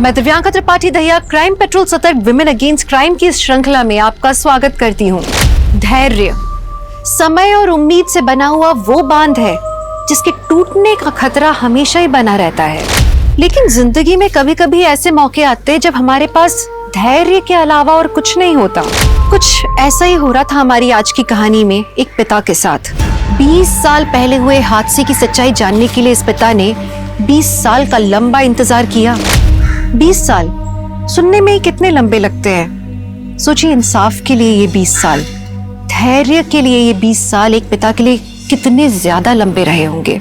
मैं Divyanka Tripathi Dahiya crime petrol सतर्क women against crime की इस श्रृंखला में आपका स्वागत करती हूँ। धैर्य, समय और उम्मीद से बना हुआ वो बांध है जिसके टूटने का खतरा हमेशा ही बना रहता है। लेकिन जिंदगी में कभी कभी ऐसे मौके आते हैं जब हमारे पास धैर्य के अलावा और कुछ नहीं होता। कुछ ऐसा ही हो रहा था हमारी आज की कहानी में एक पिता के साथ। 20 साल पहले हुए हादसे की सच्चाई जानने के लिए इस पिता ने 20 साल का लंबा इंतजार किया। 20 साल सुनने में ही कितने लंबे लगते हैं। सोचिए, इंसाफ के लिए ये 20 साल, धैर्य के लिए ये 20 साल एक पिता के लिए कितने ज्यादा लंबे रहे होंगे।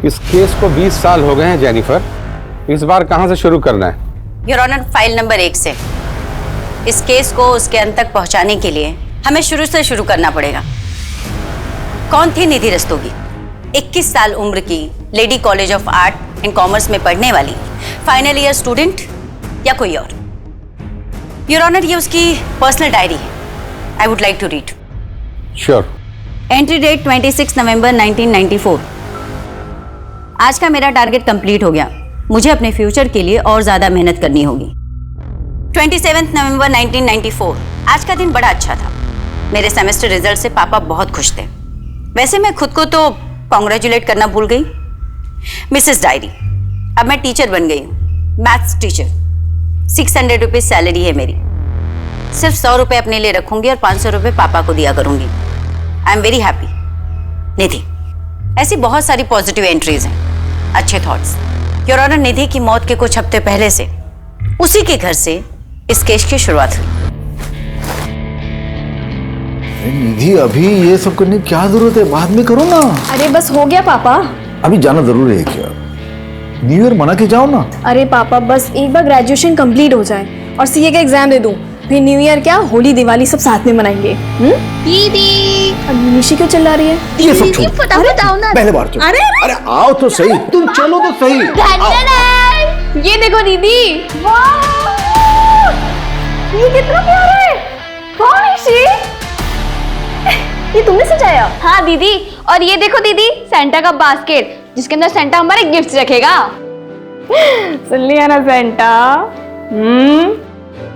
इस केस को 20 साल हो गए हैं जेनिफर। इस बार कहां से शुरू करना है? योर ऑनर, फाइल नंबर 1 से। इस केस को उसके अंत तक पहुंचाने के लिए हमें शुरू से शुरू करना पड़ेगा। कौन थी निधि रस्तोगी? 21 साल उम्र की, lady college of art and commerce में पढ़ने वाली, फाइनल ईयर स्टूडेंट या कोई और? योर ऑनर, ये उसकी पर्सनल डायरी है। I would like to read. Sure. Entry date 26 November 1994। आज का मेरा टारगेट कंप्लीट हो गया। मुझे अपने फ्यूचर के लिए और ज्यादा मेहनत करनी होगी। 27 नवंबर 1994। आज का दिन बड़ा अच्छा था। मेरे सेमेस्टर रिजल्ट से पापा बहुत खुश थे। वैसे मैं खुद को तो कॉन्ग्रेचुलेट करना भूल गई। मिसेस डायरी, अब मैं टीचर बन गई हूँ, मैथ्स टीचर। 600 रुपीज सैलरी है मेरी। सिर्फ 100 रुपये अपने लिए रखूंगी और 500 रुपये पापा को दिया करूंगी। I am very happy. Nidhi, ऐसी बहुत सारी पॉजिटिव एंट्रीज हैं, अच्छे थॉट्स। योर ऑनर, निधि की मौत के कुछ हफ्ते पहले से उसी के घर से इस केस की शुरुआत हुई। निधि, अभी ये सब करने की क्या जरूरत है? बाद में करो ना। अरे बस हो गया पापा। अभी जाना जरूरी है क्या? न्यू ईयर मना के जाओ ना। अरे पापा, बस एक बार ग्रेजुएशन कंप्लीट हो जाए और सीए का एग्जाम दे दूं, फिर न्यू ईयर क्या, होली दिवाली सब साथ में मनाएंगे। दीदी, अब निशी क्यों चिल्ला रही है? ये सब छोड़, फटाफट आओ ना। पहले बार चलो। अरे अरे आओ तो सही, तुम चलो तो सही। ये देखो दीदी, ये कितना प्यारा है। कौन है निशी? ये तुमने सजाया? हाँ दीदी, और ये देखो दीदी, सेंटा का बास्केट जिसके अंदर सेंटा हमारे गिफ्ट्स रखेगा। सुन लिया ना सेंटा?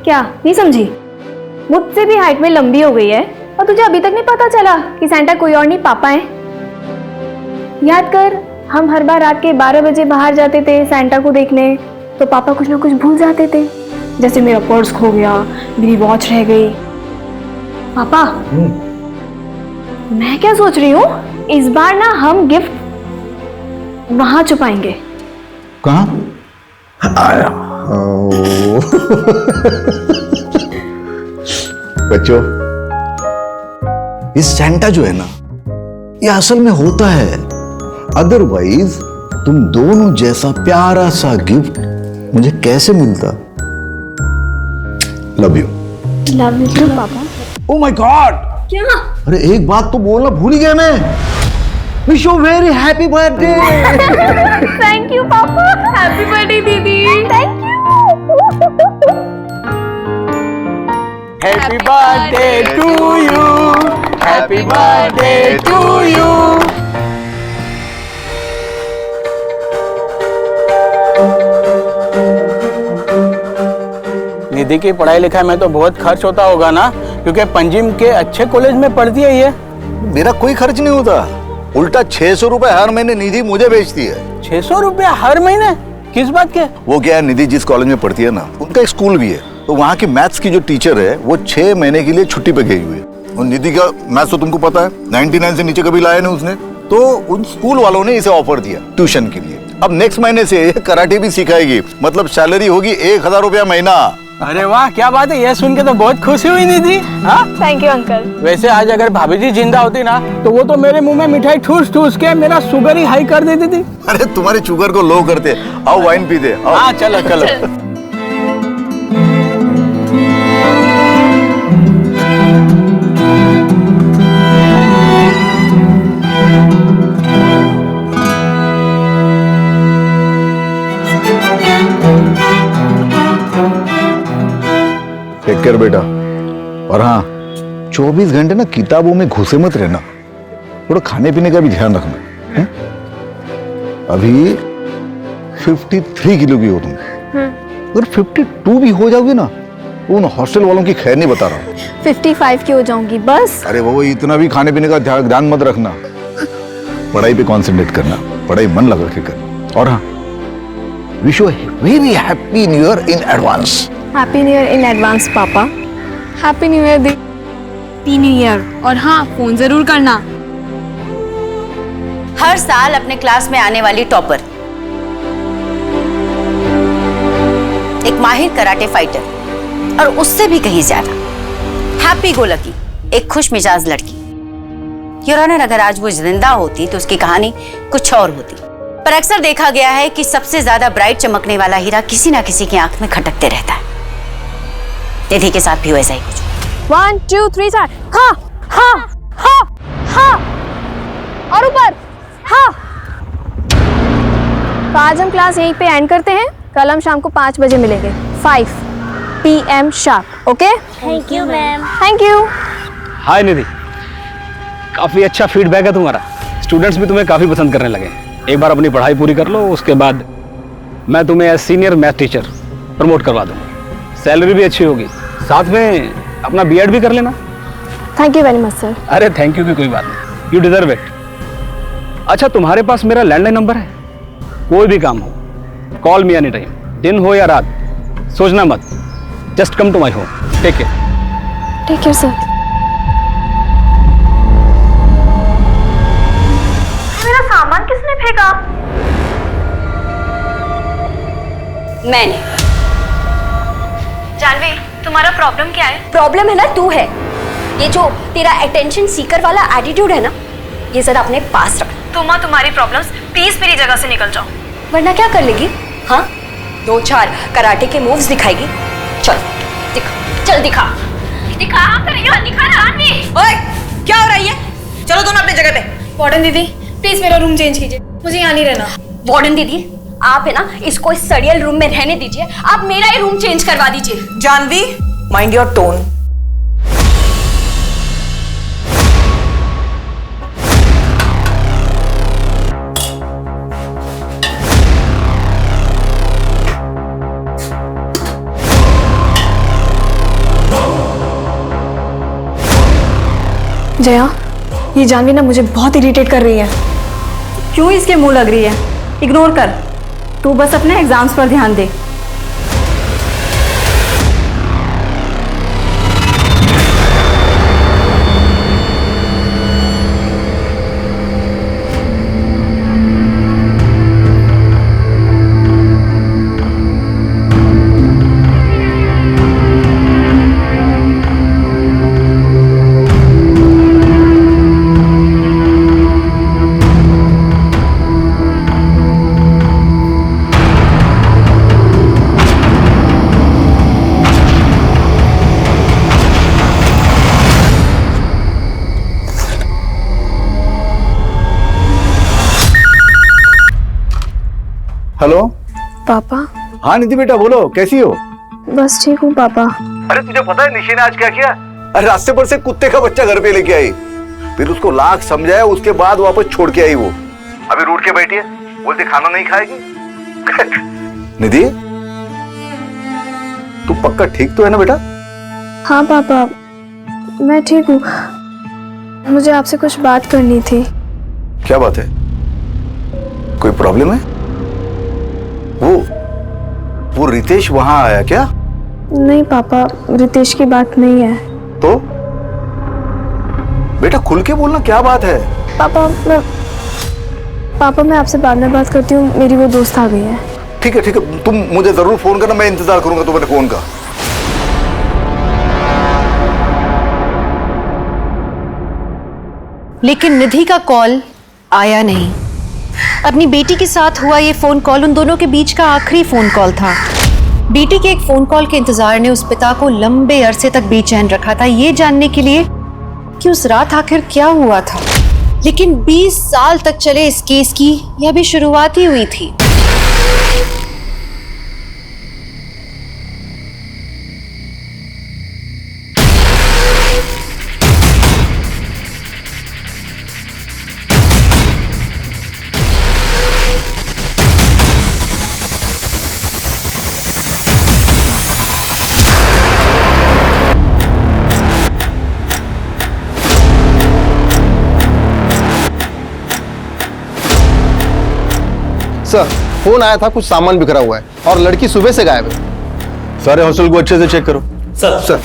क्या नहीं समझी? मुझसे भी हाइट में लंबी हो गई है और तुझे अभी तक नहीं पता चला कि सेंटा कोई और नहीं, पापा है। याद कर, हम हर बार रात के 12 बजे बाहर जाते थे सेंटा को देखने, तो पापा कुछ ना कुछ भूल जाते थे। जैसे मेरा पर्स खो गया, मेरी वॉच रह गई। पापा, मैं क्या सोच रही हूँ, इस बार ना हम गिफ्ट वहां छुपाएंगे। कहाँ? आया। बच्चों, इस सेंटा जो है ना, ये असल में होता है। अदरवाइज तुम दोनों जैसा प्यारा सा गिफ्ट मुझे कैसे मिलता? Love you. Love you too papa. Oh my God! क्या? अरे एक बात तो बोलना भूल ही गया मैं। Wish you very happy birthday. Thank you papa. Happy birthday दीदी। Thank you. Happy birthday to you, happy birthday to you. Nidhi की पढ़ाई लिखाई में तो बहुत खर्च होता होगा ना, क्योंकि पंजिम के अच्छे कॉलेज में पढ़ती है ये। मेरा कोई खर्च नहीं होता, उल्टा 600 रुपए हर महीने निधि मुझे भेजती है। 600 रुपया हर महीने? किस बात के? वो क्या है, निधि जिस कॉलेज में पढ़ती है ना, उनका एक स्कूल भी है, तो वहाँ की मैथ्स की जो टीचर है वो 6 महीने के लिए छुट्टी पे गई हुई है। और निधि का मैथ्स तो तुमको पता है, 99 से नीचे कभी लाया नहीं उसने, तो उन स्कूल वालों ने इसे ऑफर दिया ट्यूशन के लिए। अब नेक्स्ट महीने से कराटे भी सिखाएगी, मतलब सैलरी होगी 1000 रुपया महीना। अरे वाह, क्या बात है, ये सुन के तो बहुत खुशी हुई निधि। हाँ, थैंक यू अंकल। वैसे आज अगर भाभी जी जिंदा होती ना तो वो तो मेरे मुंह में मिठाई ठूस ठूस के मेरा शुगर ही हाई कर देती थी। अरे तुम्हारे शुगर को लो करते। आओ वाइन पीते। आओ। हाँ चलो चलो। टेक केयर बेटा। और हाँ, 24 घंटे ना किताबों में घुसे मत रहना, थोड़ा खाने पीने का भी ध्यान रखना है? अभी 53 किलो की हो तुम, अगर 52 भी हो जाओगे ना तो उन हॉस्टल वालों की खैर नहीं बता रहा हूँ। 55 की हो जाऊंगी बस। अरे वो इतना भी खाने पीने का ध्यान मत रखना, पढ़ाई पे कंसंट्रेट करना, पढ़ाई मन लगा के कर। और हाँ, wish you very happy new year in advance. Happy new year in advance papa. Happy new year दी। Happy new year. और हाँ, फोन जरूर करना। हर साल अपने क्लास में आने वाली टॉपर, एक माहिर कराटे फाइटर और उससे भी कहीं ज्यादा हैप्पी गो लकी, एक खुश मिजाज लड़की। योर ऑनर, अगर आज वो जिंदा होती तो उसकी कहानी कुछ और होती, पर अक्सर देखा गया है कि सबसे ज्यादा ब्राइट चमकने वाला हीरा किसी ना किसी की आंख में खटकते रहता है। निधि के साथ भी वैसा ही कुछ। 1 2 3 4। हाँ हाँ हाँ हाँ, और ऊपर हाँ। तो आज हम क्लास यहीं पे एंड करते हैं। कल हम शाम को 5 बजे मिलेंगे, 5 PM sharp. Okay, thank you ma'am. Thank you. Hi Nidhi, काफ़ी अच्छा फीडबैक है तुम्हारा, स्टूडेंट्स भी तुम्हें काफ़ी पसंद करने लगे। एक बार अपनी पढ़ाई पूरी कर लो, उसके बाद मैं तुम्हें as senior math teacher promote करवा दूंगा। सैलरी भी अच्छी होगी, साथ में अपना B.Ed भी कर लेना। Thank you very much sir. अरे थैंक यू की कोई बात नहीं, यू डिजर्व इट। अच्छा, तुम्हारे पास मेरा लैंडलाइन नंबर है, कोई भी काम हो कॉल मी एनी टाइम, दिन हो या रात, सोचना मत, just come to my home. Take care. Take care sir. मेरा सामान किसने फेंका? मैंने। जानवी, तुम्हारा प्रॉब्लम क्या है? प्रॉब्लम है ना तू है। ये जो तेरा अटेंशन सीकर वाला एटीट्यूड है ना, ये जरा अपने पास रख। तुम और तुम्हारी प्रॉब्लम्स प्लीज मेरी जगह से निकल जाओ। वरना क्या कर लेगी? हाँ, 2-4 कराटे के मूव्स दिखाएगी। चल दिखा, चल दिखा दिखा दिखा जानवी। ओए, क्या हो रहा है? चलो दोनों अपनी जगह पे। वार्डन दीदी, प्लीज मेरा रूम चेंज कीजिए, मुझे यहाँ नहीं रहना। वार्डन दीदी, आप है ना इसको इस सड़ियल रूम में रहने दीजिए, आप मेरा ही रूम चेंज करवा दीजिए। Janvi, mind your tone. Jaya, ये जानवी ना मुझे बहुत इरिटेट कर रही है। क्यों इसके मुंह लग रही है? इग्नोर कर, तू बस अपने एग्जाम्स पर ध्यान दे। हेलो पापा। हाँ निधि बेटा, बोलो, कैसी हो? बस ठीक हूँ पापा। अरे तुझे पता है निशि ने आज क्या किया? अरे रास्ते पर से कुत्ते का बच्चा घर पे लेके आई, फिर उसको लाख समझाया, उसके बाद वापस छोड़ के आई। वो अभी रूठ के बैठी है, बोलती खाना नहीं खाएगी। निधि, तू पक्का ठीक तो है ना बेटा? हाँ पापा, मैं ठीक हूँ। मुझे आपसे कुछ बात करनी थी। क्या बात है? कोई प्रॉब्लम है? वो रितेश वहां आया क्या? नहीं पापा, रितेश की बात नहीं है। तो बेटा खुल के बोलना, क्या बात है? पापा मैं आपसे बाद में बात करती हूँ, मेरी वो दोस्त आ गई है। ठीक है, तुम मुझे जरूर फोन करना, मैं इंतजार करूंगा तुम्हारे फोन का। लेकिन निधि का कॉल आया नहीं। अपनी बेटी के साथ हुआ ये फोन कॉल उन दोनों के बीच का आखिरी फोन कॉल था। बेटी के एक फोन कॉल के इंतजार ने उस पिता को लंबे अरसे तक बेचैन रखा था, ये जानने के लिए कि उस रात आखिर क्या हुआ था। लेकिन 20 साल तक चले इस केस की यह भी शुरुआत ही हुई थी। सर, फोन आया था, कुछ सामान बिखरा हुआ है और लड़की सुबह से गायब है। सारे हॉस्टल को अच्छे से चेक करो। सर।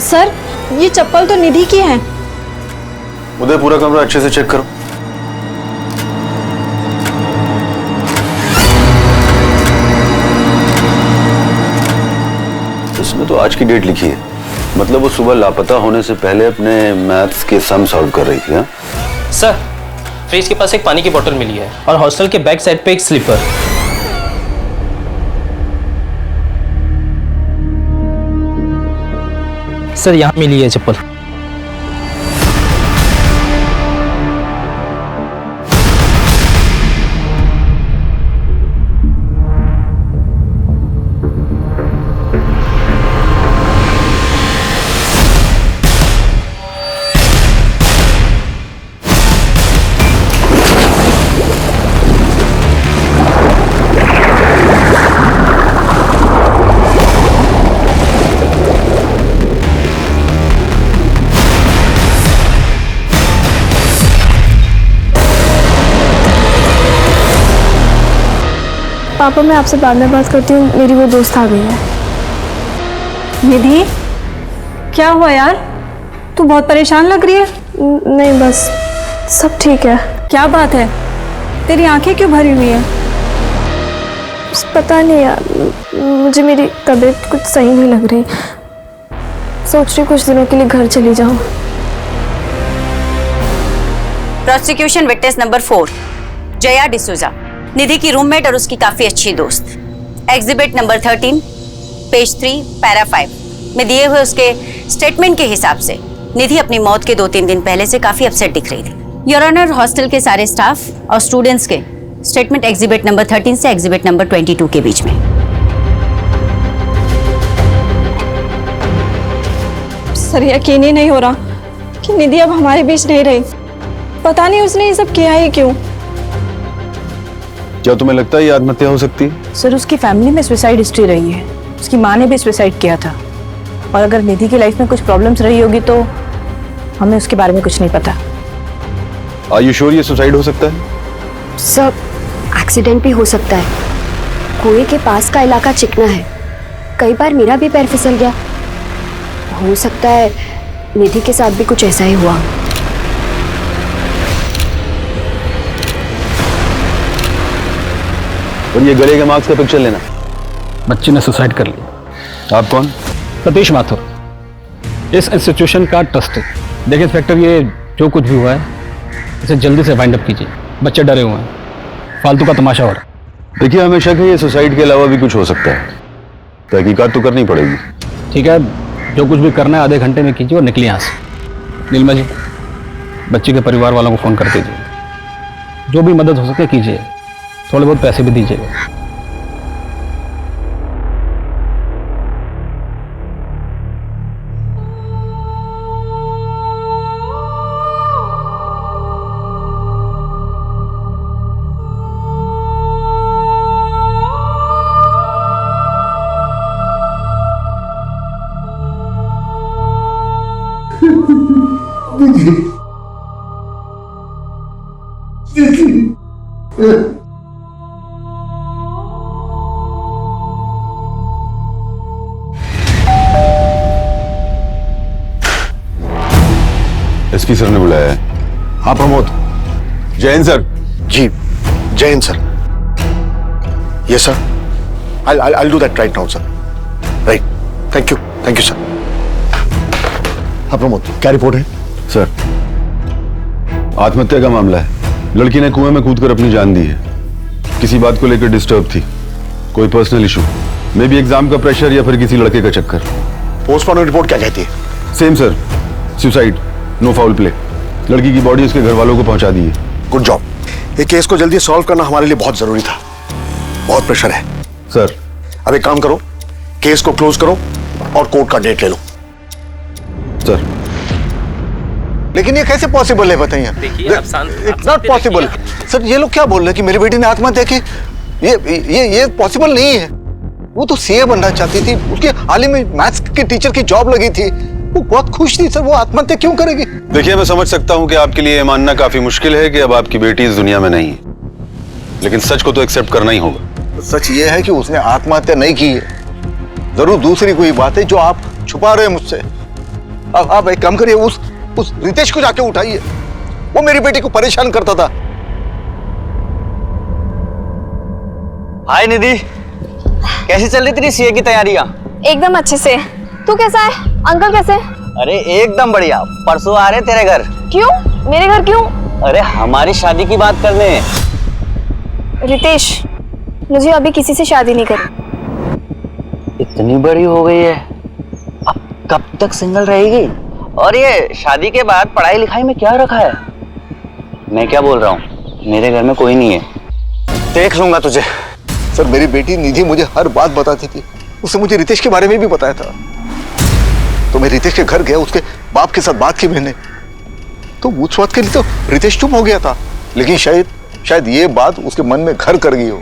सर, ये चप्पल तो निधि की है। उधर पूरा कमरा अच्छे से चेक करो। इसमें तो आज की डेट लिखी है, मतलब वो सुबह लापता होने से पहले अपने मैथ्स के सम सॉल्व कर रही थी। हाँ सर, फ्रिज के पास एक पानी की बोतल मिली है और हॉस्टल के बैक साइड पे एक स्लीपर। सर, यहाँ मिली है चप्पल। पापा, मैं आपसे बाद में बात करती हूँ, मेरी वो दोस्त आ गई है। निधि, क्या हुआ यार? तू बहुत परेशान लग रही है। नहीं, बस सब ठीक है। क्या बात है? तेरी आंखें क्यों भरी हुई है? पता नहीं यार, मुझे मेरी तबीयत कुछ सही नहीं लग रही। सोच रही कुछ दिनों के लिए घर चली जाऊं। Prosecution witness number 4, Jaya D'Souza, Nidhi की रूममेट और उसकी काफी अच्छी दोस्त। एग्जिबिट नंबर 13, पेज 3, पैरा 5 में दिए हुए उसके स्टेटमेंट के हिसाब से निधि अपनी मौत के 2-3 दिन पहले से काफी अपसेट दिख रही थी। योर ऑनर, हॉस्टल के सारे स्टाफ और स्टूडेंट्स के स्टेटमेंट एग्जिबिट नंबर 13 से एग्जिबिट नंबर 22 के बीच में। सर, यकीन ही नहीं हो रहा कि निधि अब हमारे बीच नहीं रही। पता नहीं उसने ये सब किया ही क्यों। क्या तुम्हें लगता है ये आत्महत्या हो सकती है? सर, उसकी फैमिली में सुसाइड हिस्ट्री रही है। उसकी माँ ने भी सुसाइड किया था, और अगर निधि की लाइफ में कुछ प्रॉब्लम्स रही होगी तो हमें उसके बारे में कुछ नहीं पता। आर यू श्योर ये सुसाइड हो सकता है? सर, एक्सीडेंट भी हो सकता है। कुएं के पास का इलाका चिकना है, कई बार मेरा भी पैर फिसल गया। हो सकता है निधि के साथ भी कुछ ऐसा ही हुआ। और ये गले के मार्क्स का पिक्चर लेना। बच्ची ने सुसाइड कर लिया। आप कौन? सतीश माथुर, इस इंस्टीट्यूशन का ट्रस्टी। देखिए इंस्पेक्टर, ये जो कुछ भी हुआ है इसे जल्दी से वाइंड अप कीजिए। बच्चे डरे हुए हैं, फालतू का तमाशा हो रहा है। देखिए, हमें शक है ये सुसाइड के अलावा भी कुछ हो सकता है। तहकीकात तो करनी पड़ेगी। ठीक है, जो कुछ भी करना है आधे घंटे में कीजिए और निकलिए यहाँ से। नीलमा जी, बच्ची के परिवार वालों को फ़ोन कर दीजिए, जो भी मदद हो सके कीजिए, थोड़े बहुत पैसे भी दीजिएगा। एसपी सर ने बुलाया है। हाँ प्रमोद। जैन सर। जी Jain sir. Yes sir, I'll do that right now sir. Right, thank you sir. हाँ प्रमोद, क्या रिपोर्ट है? सर, आत्महत्या का मामला है। लड़की ने कुएं में कूदकर अपनी जान दी है। किसी बात को लेकर डिस्टर्ब थी, कोई personal issue, may be exam का प्रेशर या फिर किसी लड़के का चक्कर। पोस्टमार्टम रिपोर्ट क्या कहती है? Same sir, suicide, no foul play. लड़की की बॉडी उसके घर वालों को पहुंचा दी है। Good job. ये केस को जल्दी सॉल्व करना हमारे लिए बहुत जरूरी था। बहुत प्रेशर है सर। अब एक काम करो, केस को क्लोज करो और कोर्ट का डेट ले लो। सर लेकिन ये कैसे पॉसिबल है बताइए? It's not possible sir. ये लोग क्या बोल रहे हैं कि मेरी बेटी ने आत्महत्या की? ये पॉसिबल नहीं है। वो तो सीए बनना चाहती थी, उसके हाल ही में मैथ्स के टीचर की जॉब लगी थी, वो बहुत खुश थी सर। वो आत्महत्या क्यों करेगी? देखिए, मैं समझ सकता हूं कि आपके लिए मानना काफी मुश्किल है कि अब आपकी बेटी इस दुनिया में नहीं है, लेकिन सच को तो एक्सेप्ट करना ही होगा। सच ये है कि उसने आत्महत्या नहीं की है। जरूर दूसरी कोई बात है जो आप छुपा रहे हैं मुझसे। अब आप एक काम करिए, उस रितेश को जाके उठाइए। वो मेरी बेटी को परेशान करता था। हाय निधि, कैसी चल रही तेरी सीए की तैयारियां? एकदम अच्छे से। तू कैसा है? अंकल कैसे? अरे एकदम बढ़िया। परसों आ रहे तेरे घर। क्यों? मेरे घर क्यों? अरे हमारी शादी की बात करने। रितेश, मुझे अभी किसी से शादी नहीं करनी। इतनी बड़ी हो गई है, अब कब तक सिंगल रहेगी? और ये शादी के बाद पढ़ाई लिखाई में क्या रखा है? मैं क्या बोल रहा हूँ, मेरे घर में कोई नहीं है, देख लूंगा तुझे। सर मेरी बेटी निधि मुझे हर बात बताती थी। उसने मुझे रितेश के बारे में भी बताया था। तो मैं रितेश के घर गया, उसके बाप के साथ बात की मैंने, तो उस वक्त के लिए तो रितेश चुप हो गया था। लेकिन शायद ये बात उसके मन में घर कर गई हो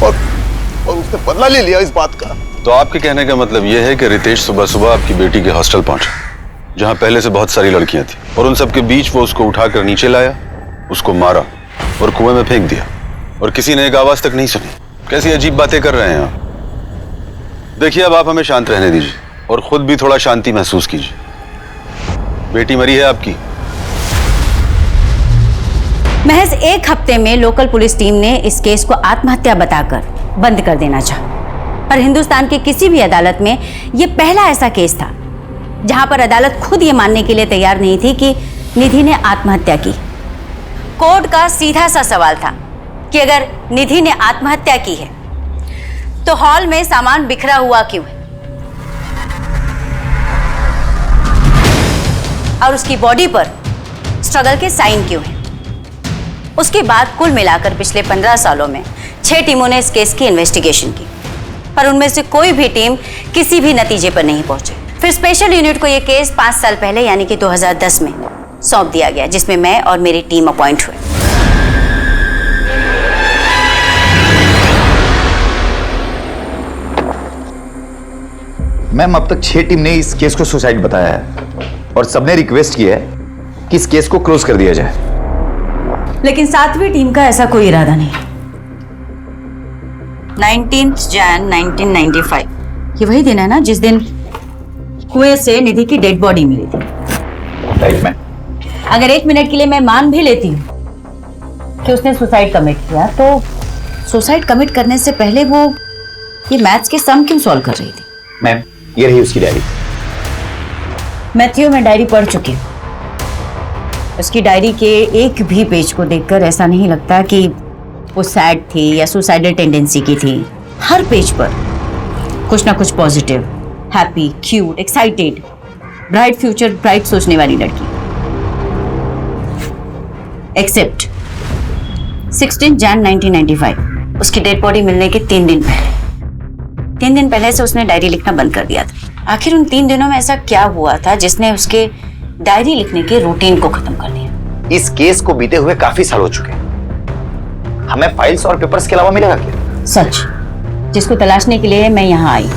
और उसने बदला ले लिया इस बात का। तो आपके कहने का मतलब यह है कि रितेश सुबह सुबह आपकी बेटी के हॉस्टल पहुंचा, जहां पहले से बहुत सारी लड़कियां थी, और उन सबके बीच वो उसको उठाकर नीचे लाया, उसको मारा और कुएं में फेंक दिया, और किसी ने एक आवाज तक नहीं सुनी। कैसी अजीब बातें कर रहे हैं आप। देखिए, अब आप हमें शांत रहने दीजिए और खुद भी थोड़ा शांति महसूस कीजिए। बेटी मरी है आपकी। महज एक हफ्ते में लोकल पुलिस टीम ने इस केस को आत्महत्या बताकर बंद कर देना चाहा, पर हिंदुस्तान के किसी भी अदालत में यह पहला ऐसा केस था जहां पर अदालत खुद ये मानने के लिए तैयार नहीं थी कि निधि ने आत्महत्या की। कोर्ट का सीधा सा सवाल था कि अगर निधि ने आत्महत्या की है तो हॉल में सामान बिखरा हुआ क्यों है, और उसकी बॉडी पर स्ट्रगल के साइन क्यों हैं। उसके बाद कुल मिलाकर पिछले 15 सालों में 6 टीमों ने इस केस की इन्वेस्टिगेशन की, पर उनमें से कोई भी टीम किसी भी नतीजे पर नहीं पहुंची। फिर स्पेशल यूनिट को यह केस 5 साल पहले यानी कि 2010 में सौंप दिया गया, जिसमें मैं और मेरी टीम अपॉइंट हुए। मैम, अब तक 6 टीम ने इस केस को सुसाइड बताया है और सबने रिक्वेस्ट की है कि इस केस को क्लोज कर दिया जाए, लेकिन 7वीं टीम का ऐसा कोई इरादा नहीं। 19 जैन 1995 ये वही दिन है ना जिस दिन कुएं से निधि की डेड बॉडी मिली थी। Right ma'am. अगर 1 मिनट के लिए मैं मान भी लेती हूँ कि उसने सुसाइड कमिट किया, तो सुसाइड कमिट करने से पहले वो ये मैथ्स के सम क्यों सॉल्व कर रही थी? मैम, ये रही उसकी डायरी। मैथ्यू, मैं डायरी पढ़ चुकी हूँ। उसकी डायरी के एक भी पेज को देखकर ऐसा नहीं लगता कि वो सैड थी या सुसाइडल टेंडेंसी की थी। हर पेज पर कुछ ना कुछ positive, happy, cute, excited, bright future, bright सोचने वाली लड़की। एक्सेप्ट 16 जैन 1995 उसकी डेड बॉडी मिलने के 3 दिन पहले। 3 दिन पहले से उसने डायरी लिखना बंद कर दिया था। आखिर उन 3 दिनों में ऐसा क्या हुआ था जिसने उसके डायरी लिखने के रूटीन को खत्म कर दिया? इस केस को बीते हुए काफी साल हो चुके हैं, हमें फाइल्स और पेपर्स के अलावा मिलेगा क्या? सच, जिसको तलाशने के लिए मैं यहाँ आई।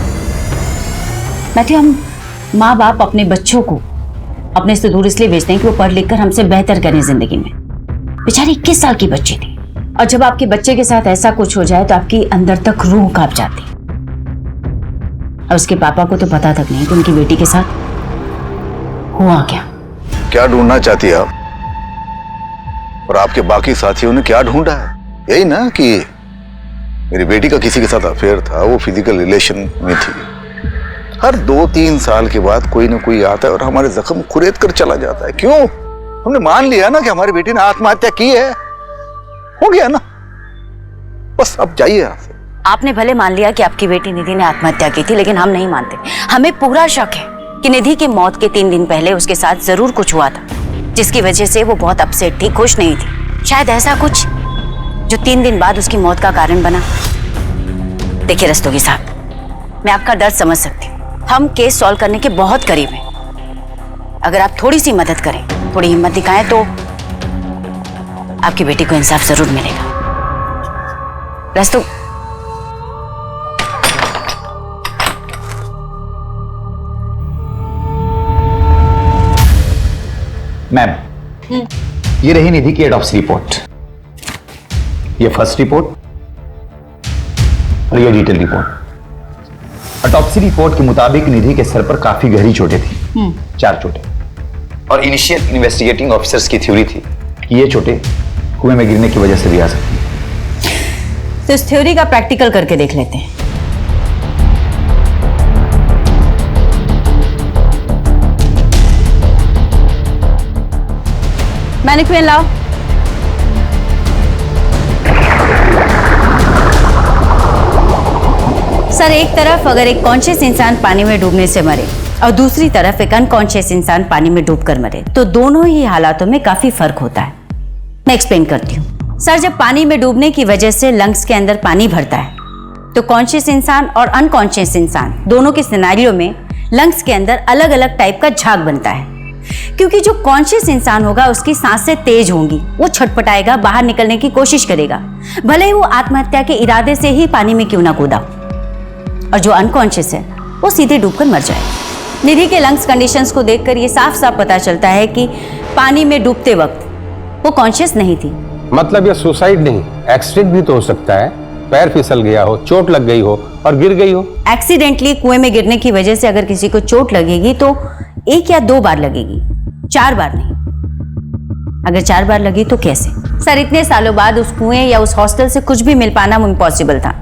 मैथ्यू, हम माँ बाप अपने बच्चों को अपने से दूर इसलिए भेजते हैं कि वो पढ़ लिख कर हमसे बेहतर करें जिंदगी में। बेचारी 21 साल की बच्ची थी, और जब आपके बच्चे के साथ ऐसा कुछ हो जाए तो आपकी अंदर तक रूह कांप जाती। और उसके पापा को तो पता तक नहीं कि उनकी बेटी के साथ हुआ क्या। क्या ढूंढना चाहती है आप? और आपके बाकी साथियों ने क्या ढूंढा है? यही ना कि मेरी बेटी का किसी के साथ अफेयर था, वो फिजिकल रिलेशन में थी। हर 2-3 साल के बाद कोई ना कोई आता है और हमारे जख्म खुरेद कर चला जाता है। क्यों? हमने मान लिया ना कि हमारी बेटी ने आत्महत्या की है, हो गया ना, बस अब जाइए यहाँ से। आपने भले मान लिया कि आपकी बेटी निधि ने आत्महत्या की थी, लेकिन हम नहीं मानते। हमें पूरा शक है कि निधि की मौत के 3 दिन पहले उसके साथ जरूर कुछ हुआ था, जिसकी वजह से वो बहुत अपसेट थी, खुश नहीं थी। शायद ऐसा कुछ जो 3 दिन बाद उसकी मौत का कारण बना। देखिए रस्तोगी साहब, मैं आपका दर्द समझ सकती हूँ। हम केस सॉल्व करने के बहुत करीब हैं। अगर आप थोड़ी सी मदद करें, थोड़ी हिम्मत दिखाएं, तो आपकी बेटी को इंसाफ जरूर मिलेगा। रस्तु, मैम, ये रही निधि की ऑटोप्सी रिपोर्ट। ये फर्स्ट रिपोर्ट और ये डिटेल रिपोर्ट। ऑटोप्सी रिपोर्ट के मुताबिक निधि के सर पर काफी गहरी चोटें थी, 4 चोटें। और इनिशियल इन्वेस्टिगेटिंग ऑफिसर्स की थ्योरी थी कि ये चोटें कुएं में गिरने की वजह से भी आ सकती हैं। तो इस थ्योरी का प्रैक्टिकल करके देख लेते हैं। मैनिक्विन लाओ। सर, एक तरफ अगर एक कॉन्शियस इंसान पानी में डूबने से मरे और दूसरी तरफ एक अनकॉन्शियस इंसान पानी में डूबकर मरे, तो दोनों ही हालातों में काफी फर्क होता है। मैं एक्सप्लेन करती हूँ। सर, जब पानी में डूबने की वजह से लंग्स के अंदर पानी भरता है, तो कॉन्शियस इंसान और अनकॉन्शियस इंसान दोनों के सिनेरियो में लंग्स के अंदर अलग अलग टाइप का झाग बनता है। क्योंकि जो कॉन्शियस इंसान होगा उसकी सांसें तेज होंगी, वो छटपटाएगा, बाहर निकलने की कोशिश करेगा, भले ही वो आत्महत्या के इरादे से ही पानी में क्यों ना कूदा। और जो अनकॉन्शियस है वो सीधे डूबकर मर जाए। निधि के लंग्स कंडीशंस को देखकर ये साफ साफ पता चलता है कि पानी में डूबते वक्त वो कॉन्शियस नहीं थी। मतलब ये सुसाइड नहीं, एक्सीडेंट भी तो हो सकता है। पैर फिसल गया हो, चोट लग गई हो और गिर गई हो। एक्सीडेंटली कुएं में गिरने की वजह से अगर किसी को चोट लगेगी तो 1 या 2 बार लगेगी, 4 बार नहीं। अगर 4 बार लगी तो कैसे? सर, इतने सालों बाद उस कुएं या उस हॉस्टल से कुछ भी मिल पाना इम्पॉसिबल था।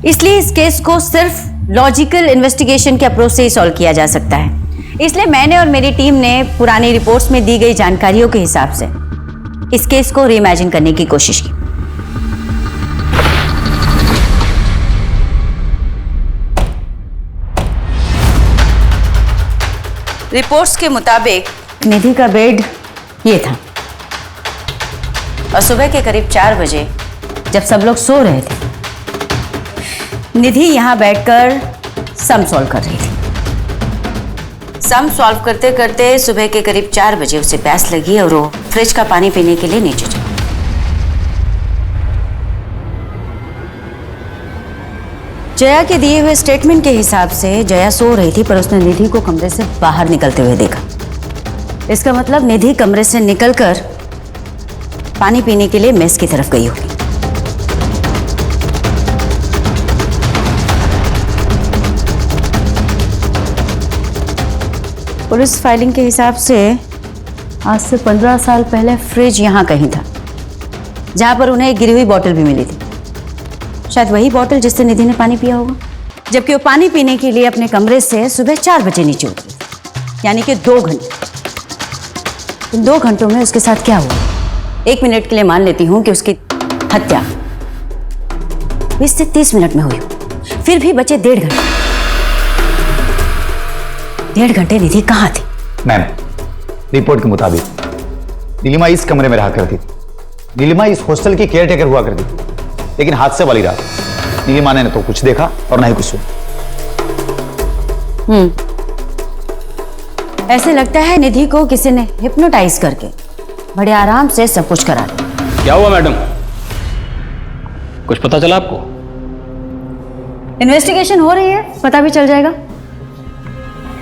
इसलिए इस केस को सिर्फ लॉजिकल इन्वेस्टिगेशन के अप्रोच से ही सॉल्व किया जा सकता है। इसलिए मैंने और मेरी टीम ने पुरानी रिपोर्ट्स में दी गई जानकारियों के हिसाब से इस केस को रीइमेजिन करने की कोशिश की। रिपोर्ट्स के मुताबिक निधि का बेड ये था और सुबह के करीब 4 बजे जब सब लोग सो रहे थे, निधि यहां बैठकर सम सॉल्व कर रही थी। सम सॉल्व करते करते सुबह के करीब 4 बजे उसे प्यास लगी और वो फ्रिज का पानी पीने के लिए नीचे चली। जया के दिए हुए स्टेटमेंट के हिसाब से जया सो रही थी, पर उसने निधि को कमरे से बाहर निकलते हुए देखा। इसका मतलब निधि कमरे से निकलकर पानी पीने के लिए मेस की तरफ गई होगी। पुलिस फाइलिंग के हिसाब से आज से 15 साल पहले फ्रिज यहाँ कहीं था, जहाँ पर उन्हें एक गिरी हुई बोतल भी मिली थी। शायद वही बोतल जिससे निधि ने पानी पिया होगा, जबकि वो पानी पीने के लिए अपने कमरे से सुबह 4 बजे नीचे उतरी, यानी कि 2 घंटे। इन 2 घंटों में उसके साथ क्या हुआ? 1 मिनट के लिए मान लेती हूँ कि उसकी हत्या 20 से 30 मिनट में हुई, फिर भी बचे 1.5 घंटे। 1.5 घंटे निधि कहाँ थी? मैम, रिपोर्ट के मुताबिक नीलिमा इस कमरे में रहा करती थी। नीलिमा इस हॉस्टल की केयर टेकर हुआ करती थी, लेकिन हादसे वाली रात नीलिमा ने न तो कुछ देखा और ना ही कुछ सुना। ऐसे लगता है निधि को किसी ने हिप्नोटाइज करके बड़े आराम से सब कुछ करा दिया। क्या हुआ मैडम? कुछ पता चला आपको? इन्वेस्टिगेशन हो रही है, पता भी चल जाएगा।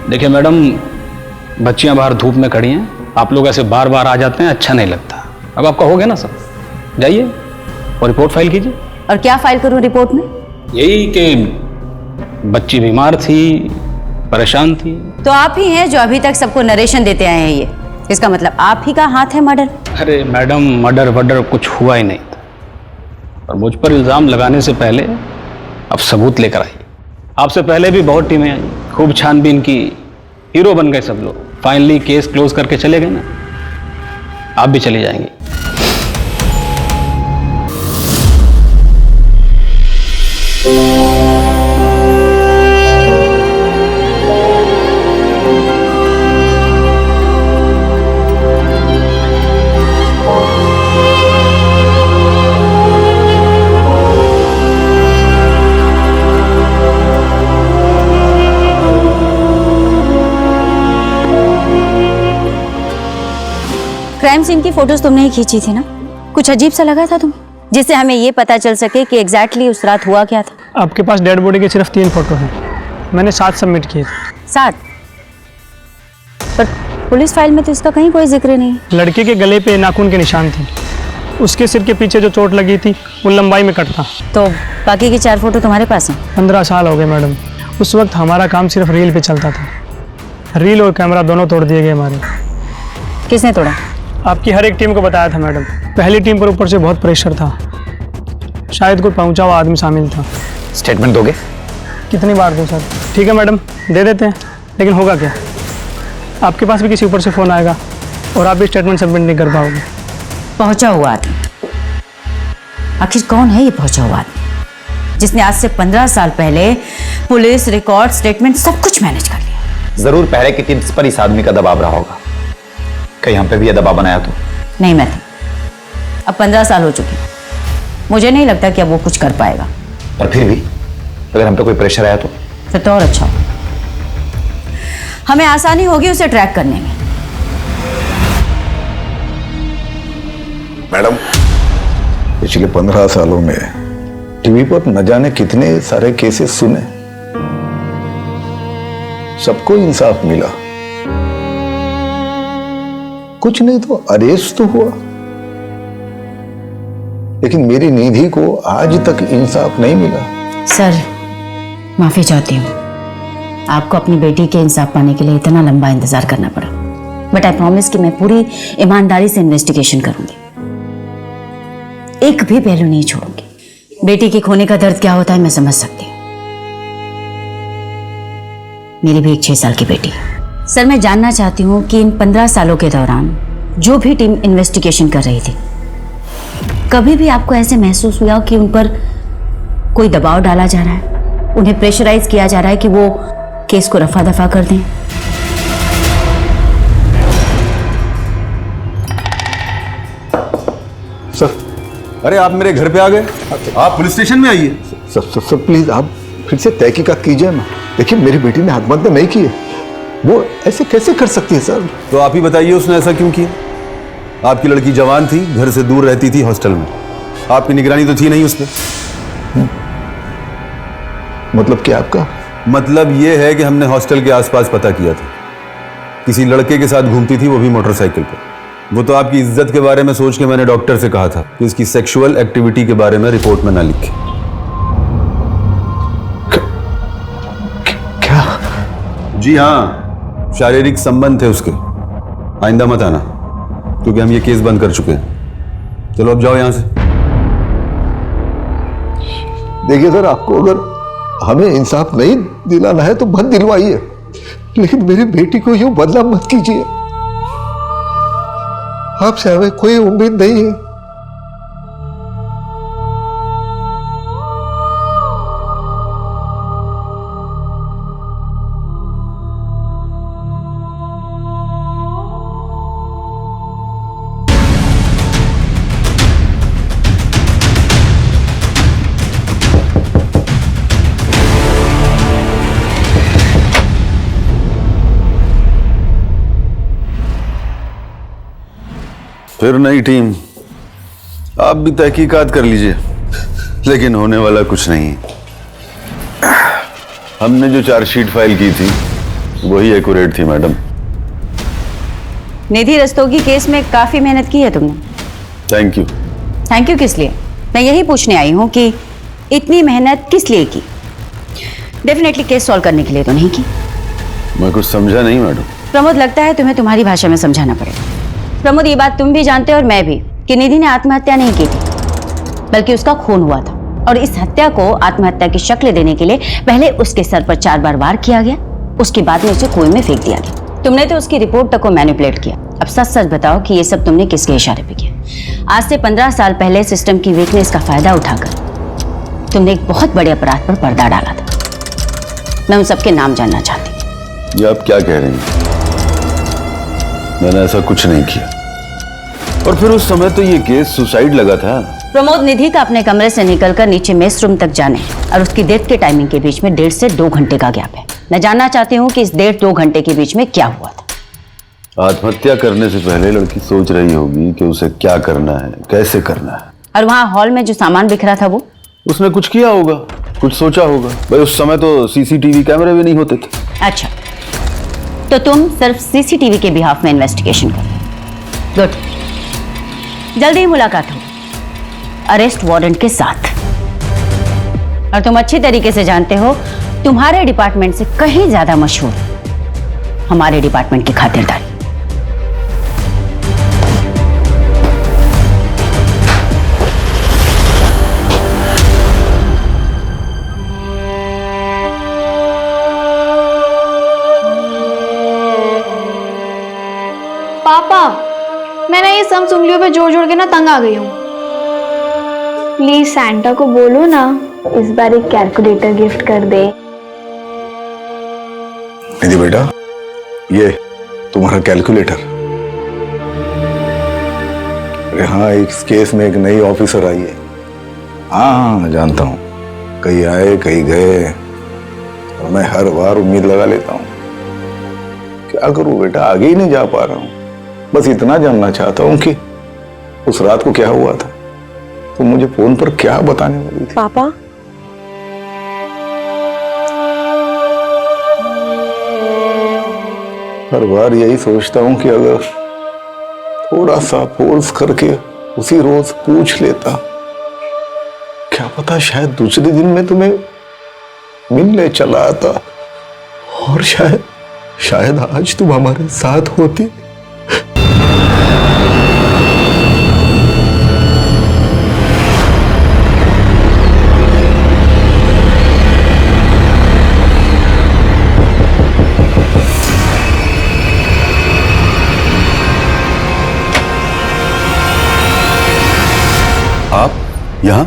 देखिए मैडम, बच्चियां बाहर धूप में खड़ी हैं, आप लोग ऐसे बार बार आ जाते हैं, अच्छा नहीं लगता। अब आपका हो गया ना सब, जाइए और रिपोर्ट फाइल कीजिए। और क्या फाइल करूं रिपोर्ट में? यही कि बच्ची बीमार थी, परेशान थी। तो आप ही हैं जो अभी तक सबको नरेशन देते आए हैं। ये इसका मतलब आप ही का हाथ है मर्डर? अरे मैडम, मर्डर वर्डर कुछ हुआ ही नहीं था, और मुझ पर इल्जाम लगाने से पहले अब सबूत लेकर आई। आपसे पहले भी बहुत टीमें आई, खूब छानबीन की, हीरो बन गए सब लोग। फाइनली केस क्लोज करके चले गए ना, आप भी चली जाएंगी। क्राइम सीन की फोटोज तुमने ही खींची थी ना? कुछ अजीब सा लगा था तुम्हें, जिससे हमें ये पता चल सके कि एग्जैक्टली उस रात हुआ क्या था? आपके पास डेड बॉडी के सिर्फ 3 फोटो हैं, मैंने 7 सबमिट किए थे। 7? पर पुलिस फाइल में तो इसका कहीं कोई जिक्र नहीं। लड़के के गले पे नाखून के निशान थे, उसके सिर के पीछे जो चोट लगी थी वो लंबाई में कट था। तो बाकी की 4 फोटो तुम्हारे पास हैं? 15 साल हो गए मैडम। उस वक्त हमारा काम सिर्फ रील पे चलता था, रील और कैमरा दोनों तोड़ दिए गए हमारे। किसने तोड़ा? आपकी हर एक टीम को बताया था मैडम। पहली टीम पर ऊपर से बहुत प्रेशर था, शायद कोई पहुंचा हुआ आदमी शामिल था। स्टेटमेंट दोगे? कितनी बार दूं सर? ठीक है मैडम, दे देते हैं, लेकिन होगा क्या? आपके पास भी किसी ऊपर से फ़ोन आएगा और आप भी स्टेटमेंट सबमिट नहीं कर पाओगे। पहुंचा हुआ आदमी? आखिर कौन है ये पहुंचा हुआ आदमी जिसने आज से 15 साल पहले पुलिस, रिकॉर्ड, स्टेटमेंट सब कुछ मैनेज कर लिया? जरूर पहले की टीम्स पर इस आदमी का दबाव रहा होगा। कहीं हम पे भी ये दबाव बनाया तो? नहीं मैथ्यू, अब 15 साल हो चुके, मुझे नहीं लगता कि अब वो कुछ कर पाएगा। पर फिर भी अगर हम पे कोई प्रेशर आया तो? फिर तो और अच्छा, हमें आसानी होगी उसे ट्रैक करने में। मैडम, पिछले 15 सालों में टीवी पर न जाने कितने सारे केसेस सुने, सबको इंसाफ मिला, कुछ नहीं तो अरेस्ट तो हुआ, लेकिन मेरी निधि को आज तक इंसाफ नहीं मिला। सर, माफी चाहती हूँ, आपको अपनी बेटी के इंसाफ पाने के लिए इतना लंबा इंतजार करना पड़ा, बट आई प्रॉमिस कि मैं पूरी ईमानदारी से इन्वेस्टिगेशन करूंगी, एक भी पहलू नहीं छोड़ूंगी। बेटी के खोने का दर्द क्या होता है मैं समझ सकती हूँ, मेरी भी एक 6 साल की बेटी है। सर, मैं जानना चाहती हूँ कि इन 15 सालों के दौरान जो भी टीम इन्वेस्टिगेशन कर रही थी, कभी भी आपको ऐसे महसूस हुआ कि उन पर कोई दबाव डाला जा रहा है, उन्हें प्रेशराइज किया जा रहा है कि वो केस को रफा दफा कर दें? सर, अरे आप मेरे घर पे आ गए, आप पुलिस स्टेशन में आइए। सर प्लीज आप फिर से तहकीकात कीजिए ना। देखिए, मेरी बेटी ने आत्महत्या नहीं की है, वो ऐसे कैसे कर सकती है सर? तो आप ही बताइए उसने ऐसा क्यों किया? आपकी लड़की जवान थी, घर से दूर रहती थी हॉस्टल में, आपकी निगरानी तो थी नहीं उस पर। मतलब क्या आपका? मतलब ये है कि हमने हॉस्टल के आसपास पता किया था, किसी लड़के के साथ घूमती थी, वो भी मोटरसाइकिल पर। वो तो आपकी इज्जत के बारे में सोच के मैंने डॉक्टर से कहा था कि इसकी सेक्सुअल एक्टिविटी के बारे में रिपोर्ट में ना लिखे। क्या? जी हाँ, शारीरिक संबंध थे उसके। आइंदा मत आना, क्योंकि हम ये केस बंद कर चुके हैं। चलो अब जाओ यहां से। देखिए सर, आपको अगर हमें इंसाफ नहीं दिलाना है तो मत दिलवाइए, लेकिन मेरी बेटी को यूं बदनाम मत कीजिए। आपसे हमें कोई उम्मीद नहीं है। फिर नई टीम, आप भी तहकीकात कर लीजिए, लेकिन होने वाला कुछ नहीं है। हमने जो चार्जशीट फाइल की थी वही एक्यूरेट थी मैडम। निधि रस्तोगी केस में काफी मेहनत की है तुमने। Thank you. थैंक यू किस लिए? मैं यही पूछने आई हूँ कि इतनी मेहनत किस लिए की? डेफिनेटली केस सॉल्व करने के लिए तो नहीं की। मैं कुछ समझा नहीं मैडम। प्रमोद, लगता है तुम्हें तुम्हारी भाषा में समझाना पड़ेगा। प्रमोद, ये बात तुम भी जानते हो और मैं भी कि निधि ने आत्महत्या नहीं की थी, बल्कि उसका खून हुआ था। और इस हत्या को आत्महत्या की शक्ल देने के लिए पहले उसके सर पर 4 बार वार किया गया, उसके बाद में उसे कुएं में फेंक दिया गया। तुमने तो उसकी रिपोर्ट तक को मैनिपुलेट किया। अब सच सच बताओ कि ये सब तुमने किसके इशारे पे किया? आज से 15 साल पहले सिस्टम की वीकनेस का फायदा उठाकर तुमने एक बहुत बड़े अपराध पर पर्दा डाला था। मैं उन सबके नाम जानना चाहती हूँ। ये आप क्या कह रही हैं? मैंने ऐसा कुछ नहीं किया। और फिर उस समय तो ये केस सुसाइड लगा था। प्रमोद, निधि का अपने कमरे से निकलकर नीचे मेस रूम तक जाने और उसकी डेथ के टाइमिंग के बीच में 1.5 से 2 घंटे का गैप है। मैं जानना चाहती हूँ कि इस 1.5-2 घंटे के बीच में क्या हुआ था। आत्महत्या करने से पहले लड़की सोच रही होगी कि उसे क्या करना है, कैसे करना है। और वहाँ हॉल में जो सामान बिखरा था वो उसने कुछ किया होगा, कुछ सोचा होगा। भाई उस समय तो सीसीटीवी कैमरे भी नहीं होते थे। अच्छा, तो तुम सिर्फ सीसीटीवी के बिहाफ में इन्वेस्टिगेशन करो। गुड, जल्दी ही मुलाकात हो अरेस्ट वारंट के साथ। और तुम अच्छी तरीके से जानते हो तुम्हारे डिपार्टमेंट से कहीं ज्यादा मशहूर हमारे डिपार्टमेंट की खातिरदारी। पापा, मैं ना ये सब उंगलियों पे जोड़ जोड़ के ना तंग आ गई हूँ। प्लीज सैंटा को बोलो ना इस बार एक कैलकुलेटर गिफ्ट कर दे। निधि बेटा, ये तुम्हारा कैलकुलेटर। अरे हाँ, इस केस में एक नई ऑफिसर आई है। हाँ, जानता हूँ, कहीं आए कहीं गए, और मैं हर बार उम्मीद लगा लेता हूँ। क्या करूँ बेटा, आगे ही नहीं जा पा रहा हूँ। बस इतना जानना चाहता हूँ कि उस रात को क्या हुआ था, तो मुझे फोन पर क्या बताने वाली थी? पापा, हर बार यही सोचता हूँ कि अगर थोड़ा सा फोर्स करके उसी रोज पूछ लेता, क्या पता शायद दूसरे दिन में तुम्हें मिलने चला आता और शायद आज तुम हमारे साथ होती। आप यहाँ?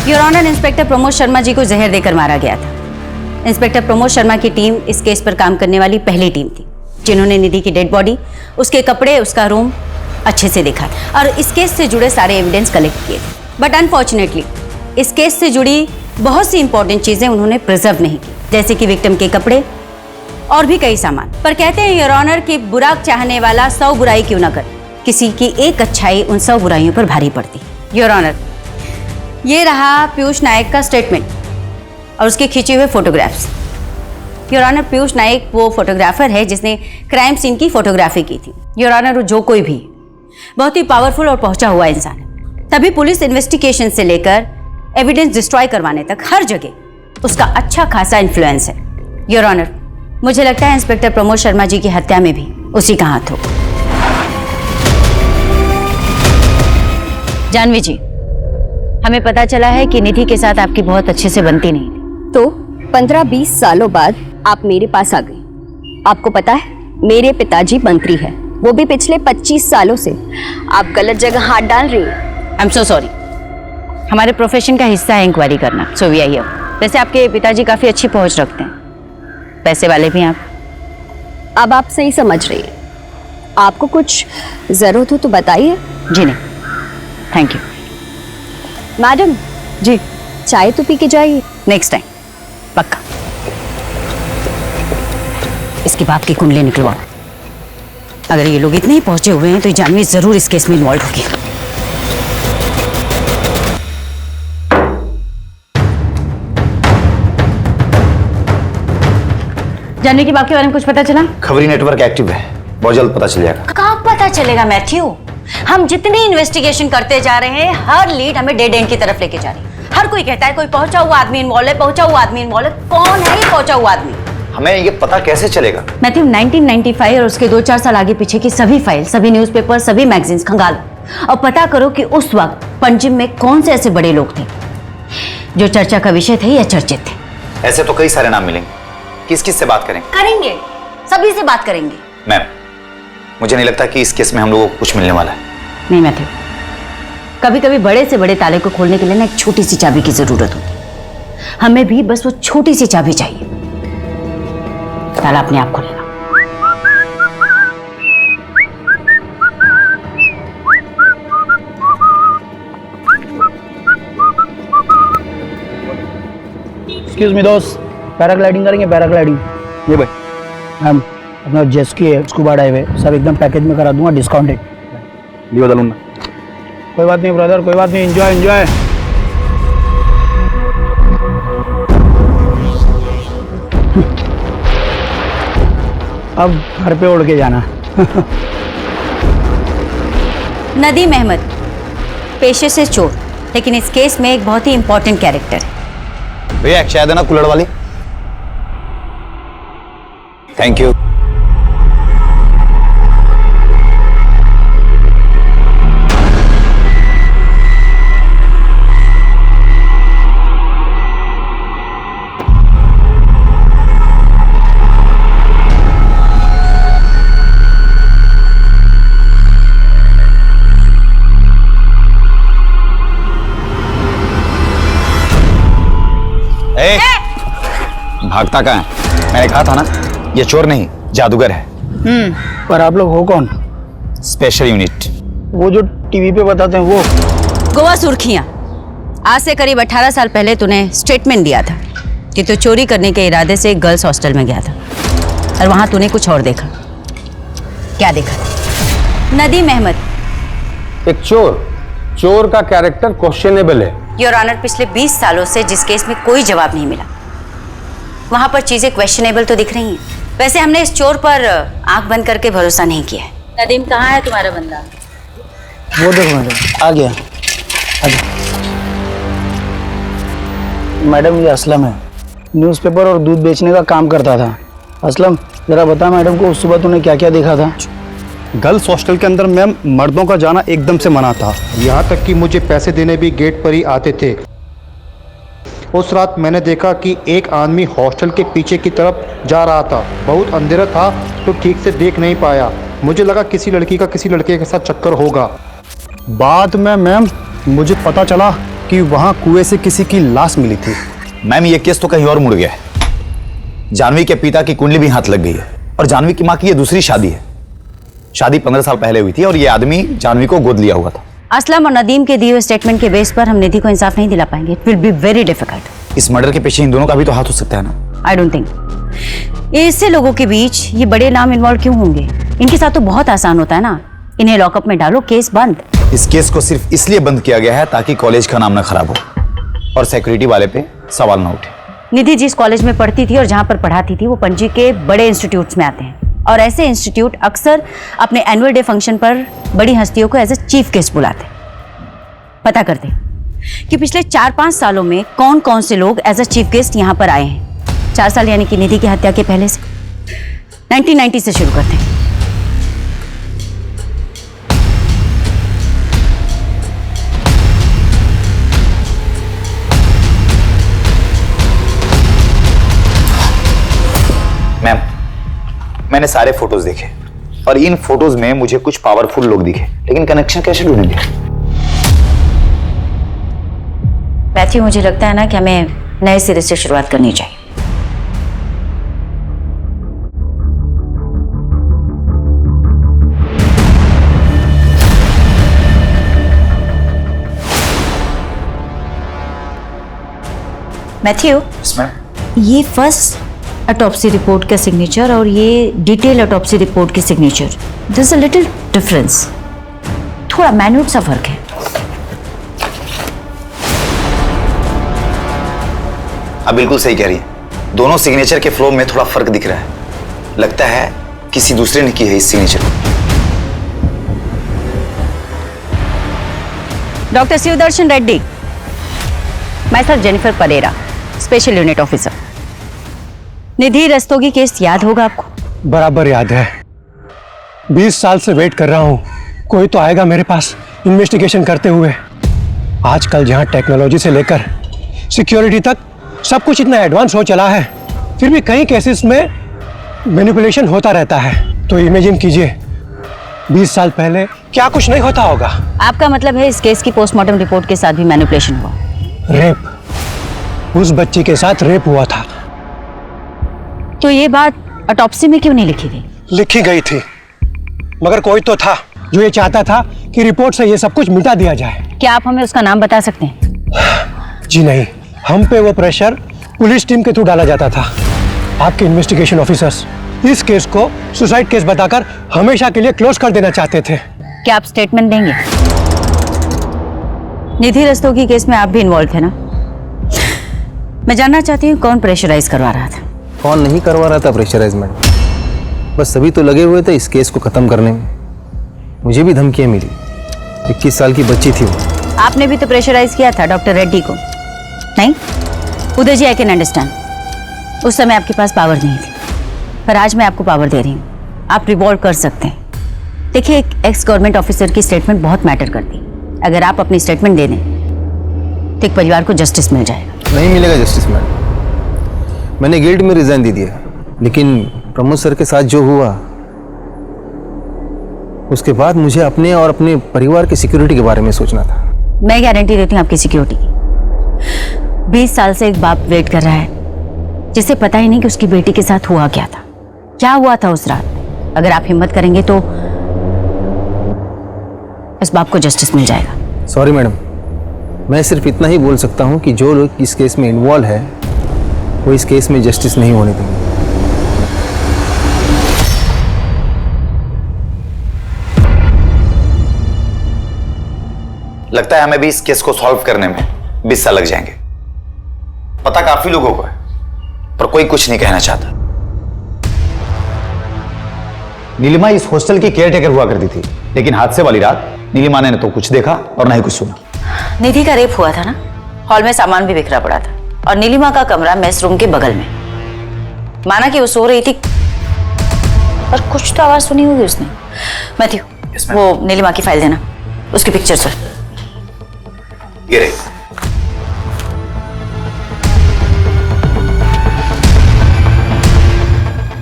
Your honour, inspector Pramod Sharma ji को जहर देकर मारा गया था। इंस्पेक्टर प्रमोद शर्मा की टीम इस केस पर काम करने वाली पहली टीम थी जिन्होंने निधि की डेड बॉडी, उसके कपड़े, उसका रूम अच्छे से देखा और इस केस से जुड़े सारे एविडेंस कलेक्ट किए थे। बट अनफॉर्चुनेटली इस केस से जुड़ी बहुत सी इंपॉर्टेंट चीजें उन्होंने प्रिजर्व नहीं की, जैसे कि विक्टिम के कपड़े और भी कई सामान। पर कहते हैं योर ऑनर कि बुरा चाहने वाला 100 बुराई क्यों ना करे, किसी की एक अच्छाई उन 100 बुराइयों पर भारी पड़ती। योर ऑनर, ये रहा पीयूष नायक का स्टेटमेंट और उसके खींचे हुए फोटोग्राफ्स। योर ऑनर, पीयूष नायक वो फोटोग्राफर है जिसने क्राइम सीन की फोटोग्राफी की थी। योर ऑनर, जो कोई भी बहुत ही पावरफुल और पहुंचा हुआ इंसान है, तभी पुलिस इन्वेस्टिगेशन से लेकर एविडेंस डिस्ट्रॉय करवाने तक हर जगह उसका अच्छा खासा इन्फ्लुएंस है। योर ऑनर, मुझे लगता है इंस्पेक्टर प्रमोद शर्मा जी की हत्या में भी उसी का हाथ होगा। जानवी जी, हमें पता चला है कि निधि के साथ आपकी बहुत अच्छे से बनती नहीं थी। तो 15-20 सालों बाद आप मेरे पास आ गई। आपको पता है मेरे पिताजी मंत्री हैं, वो भी पिछले 25 सालों से। आप गलत जगह हाथ डाल रही हैं। आई एम सो सॉरी, हमारे प्रोफेशन का हिस्सा है इंक्वायरी करना, सो वी आर हियर। वैसे आपके पिताजी काफी अच्छी पहुंच रखते हैं, पैसे वाले भी आप। अब आप सही समझ रही हैं। आपको कुछ जरूरत हो तो बताइए। जी नहीं, थैंक यू। मैडम जी, चाय तो पी के जाइए। नेक्स्ट टाइम पक्का। इसके बाप की कुंडली निकलवाओ। अगर ये लोग इतने ही पहुंचे हुए हैं तो जानवी जरूर इस केस में इन्वॉल्व होगी। जानवी की बात के बारे में कुछ पता चला? खबरी नेटवर्क एक्टिव है, बहुत जल्द पता चल जाएगा। कहाँ पता चलेगा मैथ्यू? हम जितनी इन्वेस्टिगेशन करते जा रहे हैं, हर लीड हमें डेड एंड की तरफ लेके जा रही है। हर कोई कहता है कोई पहुंचा हुआ आदमी इन्वॉल्व है, पहुंचा हुआ आदमी इन्वॉल्व है। कौन है ये पहुंचा हुआ आदमी? हमें ये पता कैसे चलेगा? मैथ्यू 1995 और उसके 2-4 साल आगे पीछे की सभी फाइल, सभी न्यूज़पेपर, सभी मैगजीन्स खंगालो और पता करो कि उस वक्त पंजिम में कौन से ऐसे बड़े लोग थे जो चर्चा का विषय थे या चर्चित थे। ऐसे तो कई सारे नाम मिलेंगे, किस किस से बात करें? करेंगे, सभी से बात करेंगे। मैम, मुझे नहीं लगता कि इस केस में हम लोगों को कुछ मिलने वाला है। नहीं मैथ्यू, कभी कभी बड़े से बड़े ताले को खोलने के लिए ना एक छोटी सी चाबी की जरूरत होती है। हमें भी बस वो छोटी सी चाबी चाहिए, ताला अपने आप खुलेगा। एक्सक्यूज मी दोस्त, पैराग्लाइडिंग करेंगे? पैराग्लाइडिंग ये भाई मैम, अपना जेस्की है, स्कूबा डाइव है, सब एकदम पैकेज में करा दूंगा, डिस्काउंटेड। लियो दलूंगा। कोई बात नहीं ब्रदर, कोई बात नहीं, एंजॉय एंजॉय। अब घर पे उड़ के जाना। नदीम अहमद पेशे से चोर, लेकिन इस केस में एक बहुत ही इंपॉर्टेंट कैरेक्टर है। भैया एक चाय देना कुल्हड़ वाली। Thank you. भागता कहाँ है? मैंने कहा था ना, ये चोर नहीं जादूगर है। पर आप लोग हो कौन? Special unit. वो जो टीवी पे बताते हैं वो? गोवा सुर्खियां। आज से करीब 18 साल पहले तूने स्टेटमेंट दिया था कि तू चोरी करने के इरादे से एक गर्ल्स हॉस्टल में गया था और वहां तूने कुछ और देखा। क्या देखा? नदीम अहमद एक चोर का कैरेक्टर क्वेश्चनेबल है। योर ऑनर, पिछले 20 सालों से जिस केस में कोई जवाब नहीं मिला, वहां पर चीजें क्वेश्चनेबल तो दिख रही हैं। वैसे हमने इस चोर पर आंख बंद करके भरोसा नहीं किया है। नदीम, कहाँ है तुम्हारा बंदा? वो देखो मैडम, आ गया। मैडम ये असलम है, न्यूज़पेपर और दूध बेचने का काम करता था। असलम, जरा बता मैडम को उस सुबह तूने क्या क्या देखा था? गर्ल्स हॉस्टल के अंदर मैम मर्दों का जाना एकदम से मना था, यहाँ तक कि मुझे पैसे देने भी गेट पर ही आते थे। उस रात मैंने देखा कि एक आदमी हॉस्टल के पीछे की तरफ जा रहा था। बहुत अंधेरा था तो ठीक से देख नहीं पाया। मुझे लगा किसी लड़की का किसी लड़के के साथ चक्कर होगा। बाद में मैम मुझे पता चला कि वहाँ कुएं से किसी की लाश मिली थी। मैम ये केस तो कहीं और मुड़ गया है। जानवी के पिता की कुंडली भी हाथ लग गई है और जानवी की माँ की ये दूसरी शादी है। शादी 15 साल पहले हुई थी और ये आदमी जानवी को गोद लिया हुआ था। असलम और नदीम के दिए हुए स्टेटमेंट के बेस पर हम निधि को इंसाफ नहीं दिला पाएंगे। It will be very difficult. इस मर्डर के पीछे इन दोनों का भी तो हाथ हो सकता है ना? I don't think. इससे लोगों के बीच ये बड़े नाम इन्वॉल्व क्यों होंगे? इनके साथ तो बहुत आसान होता है ना, इन्हें लॉकअप में डालो, केस बंद। इस केस को सिर्फ इसलिए बंद किया गया है ताकि कॉलेज का नाम ना खराब हो और सिक्योरिटी वाले पे सवाल ना उठे। निधि जिस कॉलेज में पढ़ती थी और जहां पर पढ़ाती थी वो पणजी के बड़े इंस्टीट्यूट्स में आते हैं और ऐसे इंस्टीट्यूट अक्सर अपने एनुअल डे फंक्शन पर बड़ी हस्तियों को एज ए चीफ गेस्ट बुलाते हैं। पता करते कि पिछले 4-5 सालों में कौन कौन से लोग एज ए चीफ गेस्ट यहाँ पर आए हैं। 4 साल यानी कि निधि की हत्या के पहले से। 1990 से शुरू करते हैं। मैम, मैंने सारे फोटोज देखे और इन फोटोज में मुझे कुछ पावरफुल लोग दिखे, लेकिन कनेक्शन कैसे ढूंढेंगे? मैथ्यू, मुझे लगता है ना कि हमें नए सिरे से शुरुआत करनी चाहिए। मैथ्यू, ये फर्स्ट ऑटोप्सी रिपोर्ट का सिग्नेचर और ये डिटेल ऑटोप्सी रिपोर्ट की signature, there is a little difference. थोड़ा मैन्यूट सा फर्क है। आप बिल्कुल सही कह रही हैं, दोनों सिग्नेचर के फ्लो में थोड़ा फर्क दिख रहा है। लगता है किसी दूसरे ने की है इस सिग्नेचर। डॉक्टर शिवदर्शन रेड्डी, मैं sir Jennifer Pereira, special unit officer. Nidhi Rastogi case याद होगा आपको? बराबर याद है। 20 साल से वेट कर रहा हूँ, कोई तो आएगा मेरे पास इन्वेस्टिगेशन करते हुए। आजकल जहाँ टेक्नोलॉजी से लेकर सिक्योरिटी तक सब कुछ इतना एडवांस हो चला है, फिर भी कई केसेस में मैनिपुलेशन होता रहता है। तो इमेजिन कीजिए 20 साल पहले क्या कुछ नहीं होता होगा। आपका मतलब है इस केस की पोस्टमार्टम रिपोर्ट के साथ भी मैनिपुलेशन हुआ? रेप, उस बच्ची के साथ रेप हुआ था। तो ये बात ऑटोप्सी में क्यों नहीं लिखी गई? लिखी गई थी, मगर कोई तो था जो ये चाहता था कि रिपोर्ट से ये सब कुछ मिटा दिया जाए। क्या आप हमें उसका नाम बता सकते हैं? जी नहीं, हम पे वो प्रेशर पुलिस टीम के थ्रू डाला जाता था। आपके इन्वेस्टिगेशन ऑफिसर्स इस केस को सुसाइड केस बताकर हमेशा के लिए क्लोज कर देना चाहते थे। क्या आप स्टेटमेंट देंगे? निधि रस्तोगी केस में आप भी इन्वॉल्व थे ना? मैं जानना चाहती हूँ कौन प्रेशराइज करवा रहा था? कौन नहीं करवा रहा था प्रेशराइजमेंट, बस सभी तो लगे हुए थे इस केस को खत्म करने में। मुझे भी धमकियां मिली, 21 साल की बच्ची थी वो। आपने भी तो प्रेशराइज किया था डॉक्टर रेड्डी को, नहीं? उदय जी, आई कैन अंडरस्टैंड, उस समय आपके पास पावर नहीं थी, पर आज मैं आपको पावर दे रही हूँ, आप रिवॉल्व कर सकते हैं। देखिए, एक एक्स गवर्नमेंट ऑफिसर की स्टेटमेंट बहुत मैटर करती है। अगर आप अपनी स्टेटमेंट दे दें तो एक परिवार को जस्टिस मिल जाएगा। नहीं मिलेगा जस्टिस मैडम, मैंने गिल्ड में रिजाइन दे दिया, लेकिन प्रमोद सर के साथ जो हुआ उसके बाद मुझे अपने और अपने परिवार की सिक्योरिटी के बारे में सोचना था। मैं गारंटी देती हूँ आपकी सिक्योरिटी की। 20 साल से एक बाप वेट कर रहा है जिसे पता ही नहीं कि उसकी बेटी के साथ हुआ क्या था, क्या हुआ था उस रात। अगर आप हिम्मत करेंगे तो उस बाप को जस्टिस मिल जाएगा। सॉरी मैडम, मैं सिर्फ इतना ही बोल सकता हूँ कि जो लोग इस केस में इन्वॉल्व है वो इस केस में जस्टिस नहीं होने देंगे। लगता है हमें भी इस केस को सॉल्व करने में 20 साल लग जाएंगे। पता काफी लोगों को है, पर कोई कुछ नहीं कहना चाहता। नीलिमा इस हॉस्टल की केयरटेकर हुआ करती थी, लेकिन हादसे वाली रात नीलिमा ने न तो कुछ देखा और न ही कुछ सुना। निधि का रेप हुआ था ना, हॉल में सामान भी बिखरा पड़ा था और नीलिमा का कमरा मेस रूम के बगल में। माना कि वो सो रही थी, पर कुछ तो आवाज सुनी होगी उसने। मैथ्यू, वो नीलिमा की फाइल देना, उसकी पिक्चर सर। ये रही।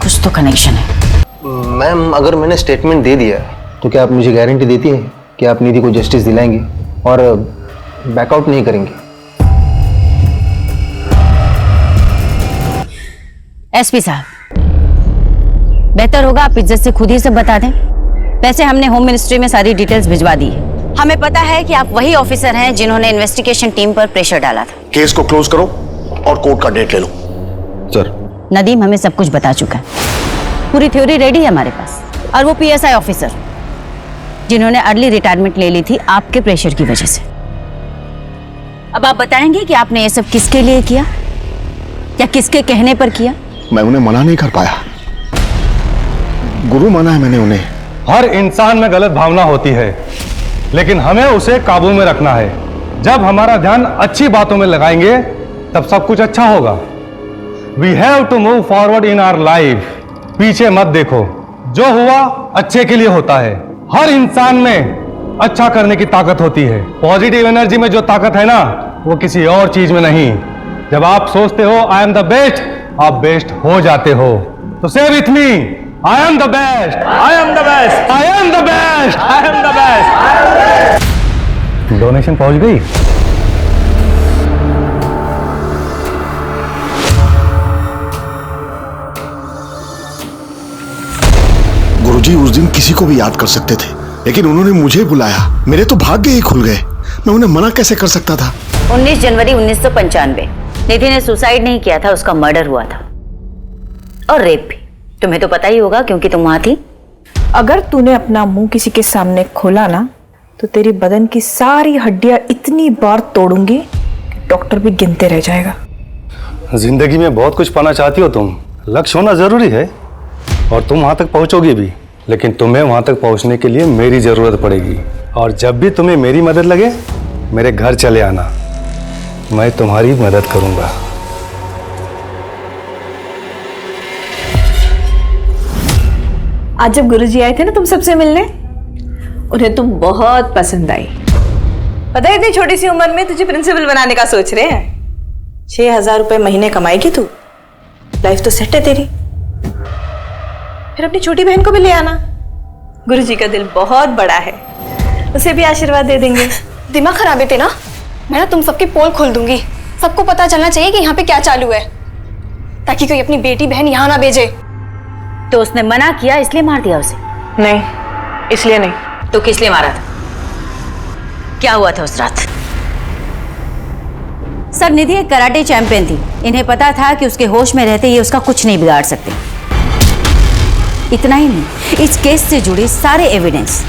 कुछ तो कनेक्शन है। मैम, अगर मैंने स्टेटमेंट दे दिया तो क्या आप मुझे गारंटी देती हैं कि आप निधि को जस्टिस दिलाएंगे और बैकआउट नहीं करेंगे? एसपी साहब, बेहतर होगा आप इज्जत से खुद ही सब बता दें। वैसे हमने होम मिनिस्ट्री में सारी डिटेल्स भिजवा दी है। हमें पता है कि आप वही ऑफिसर हैं जिन्होंने इन्वेस्टिगेशन टीम पर प्रेशर डाला था। केस को क्लोज करो और कोर्ट का डेट ले लो। सर, नदीम हमें सब कुछ बता चुका है, पूरी थ्योरी रेडी है हमारे पास। और वो पीएसआई ऑफिसर जिन्होंने अर्ली रिटायरमेंट ले ली थी आपके प्रेशर की वजह से। अब आप बताएंगे कि आपने ये सब किसके लिए किया या किसके कहने पर किया? मैं उन्हें मना नहीं कर पाया, गुरु माना है मैंने उन्हें। हर इंसान में गलत भावना होती है, लेकिन हमें उसे काबू में रखना है। जब हमारा ध्यान अच्छी बातों में लगाएंगे तब सब कुछ अच्छा होगा। We have to move forward in our life. पीछे मत देखो, जो हुआ अच्छे के लिए होता है। हर इंसान में अच्छा करने की ताकत होती है। पॉजिटिव एनर्जी में जो ताकत है ना, वो किसी और चीज में नहीं। जब आप सोचते हो आई एम द बेस्ट, आप बेस्ट हो जाते हो। तो से with me, I am the best, I am the best, I am the best, I am the best. Donation पहुंच गई? गुरुजी उस दिन किसी को भी याद कर सकते थे, लेकिन उन्होंने मुझे बुलाया। मेरे तो भाग्य ही खुल गए। मैं उन्हें मना कैसे कर सकता था? 19 जनवरी 1995 निधि ने सुसाइड नहीं किया था, उसका मर्डर हुआ था और रेप भी। तुम्हें तो पता ही होगा क्योंकि तुम वहां थी। अगर तूने अपना मुंह किसी के सामने खोला ना, तो तेरी बदन की सारी हड्डियां इतनी बार तोड़ूंगी कि डॉक्टर भी गिनते रह जाएगा। जिंदगी में बहुत कुछ पाना चाहती हो तुम, लक्ष्य होना जरूरी है। और तुम वहां तक पहुंचोगी भी, लेकिन तुम्हें वहां तक पहुंचने के लिए मेरी जरूरत पड़ेगी। और जब भी तुम्हें मेरी मदद लगे, मेरे घर चले आना, मैं तुम्हारी मदद करूंगा। आज जब गुरुजी आए थे ना तुम सबसे मिलने, उन्हें तुम बहुत पसंद आई। पता है इतनी छोटी सी उम्र में तुझे प्रिंसिपल बनाने का सोच रहे हैं। 6,000 रुपए महीने कमाएगी तू, लाइफ तो सेट है तेरी। फिर अपनी छोटी बहन को भी ले आना, गुरुजी का दिल बहुत बड़ा है, उसे भी आशीर्वाद दे देंगे। दिमाग खराब है तेरा, मैं ना तुम सबके पोल खोल दूंगी। सबको पता चलना चाहिए कि यहाँ पे क्या चालू है, ताकि कोई अपनी बेटी बहन यहाँ ना भेजे। तो उसने मना किया इसलिए मार दिया उसे? नहीं, इसलिए नहीं। तो किस लिए मारा था? क्या हुआ था उस रात? सर, निधि एक कराटे चैंपियन थी। इन्हें पता था कि उसके होश में रहते ये उसका कुछ नहीं बिगाड़ सकते। इतना ही नहीं, इस केस से जुड़े सारे एविडेंस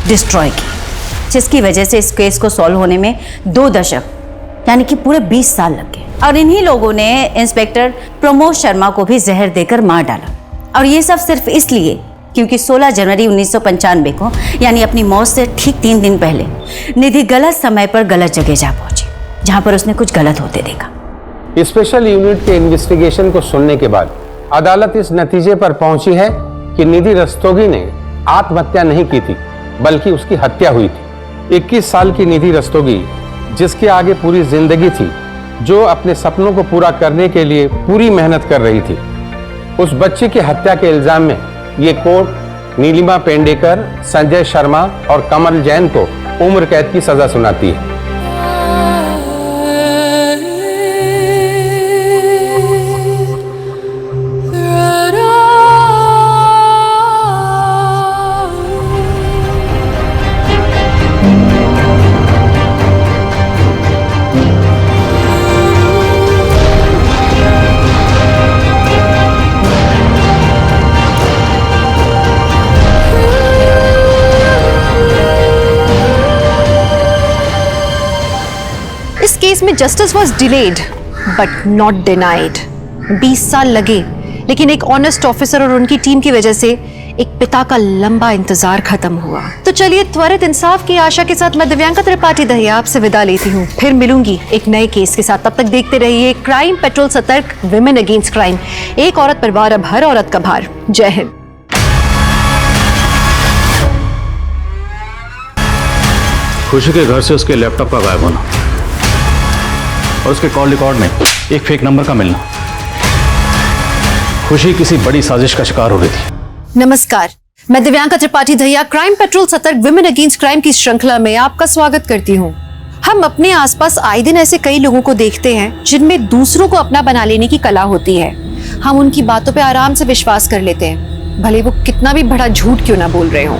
डिस्ट्रॉय किए, जिसकी वजह से इस केस को सॉल्व होने में 2 दशक यानी कि पूरे 20 साल लग गए। और इन्हीं लोगों ने इंस्पेक्टर प्रमोद शर्मा को भी जहर देकर मार डाला। और ये सब सिर्फ इसलिए क्योंकि 16 जनवरी 1995 को यानी अपनी मौत से ठीक 3 दिन पहले निधि गलत समय पर गलत जगह जा पहुंची, जहां पर उसने कुछ गलत होते देखा। स्पेशल यूनिट के इन्वेस्टिगेशन को सुनने के बाद अदालत इस नतीजे पर पहुंची है कि निधि रस्तोगी ने आत्महत्या नहीं की थी, बल्कि उसकी हत्या हुई थी। 21 साल की निधि रस्तोगी, जिसके आगे पूरी जिंदगी थी, जो अपने सपनों को पूरा करने के लिए पूरी मेहनत कर रही थी, उस बच्ची की हत्या के इल्जाम में ये कोर्ट नीलिमा पेंडेकर, संजय शर्मा और कमल जैन को उम्र कैद की सजा सुनाती है। इस केस में justice was delayed but not denied. 20 साल लगे, लेकिन एक ऑनेस्ट ऑफिसर और उनकी टीम की वजह से एक पिता का लंबा इंतजार खत्म हुआ। तो चलिए, त्वरित इंसाफ की आशा के साथ मैं दिव्यांका त्रिपाठी दहिया आपसे विदा लेती हूँ। फिर मिलूंगी एक नए केस के साथ। तब तक देखते रहिए क्राइम पेट्रोल सतर्क, विमेन अगेंस्ट क्राइम। एक औरत पर वार, अब हर औरत का भार। जय हिंद। खुशी के घर से उसके लैपटॉप का गायब होना और उसके कॉल रिकॉर्ड में एक फेक नंबर का मिलना। खुशी किसी बड़ी साजिश का शिकार हो रही थी। नमस्कार, मैं दिव्यांका त्रिपाठी दहिया क्राइम पेट्रोल सतर्क, विमेन अगेंस्ट क्राइम की श्रृंखला में आपका स्वागत करती हूँ। हम अपने आसपास आए दिन ऐसे कई लोगों को देखते हैं जिनमें दूसरों को अपना बना लेने की कला होती है। हम उनकी बातों पे आराम से विश्वास कर लेते हैं, भले वो कितना भी बड़ा झूठ क्यों ना बोल रहे हो।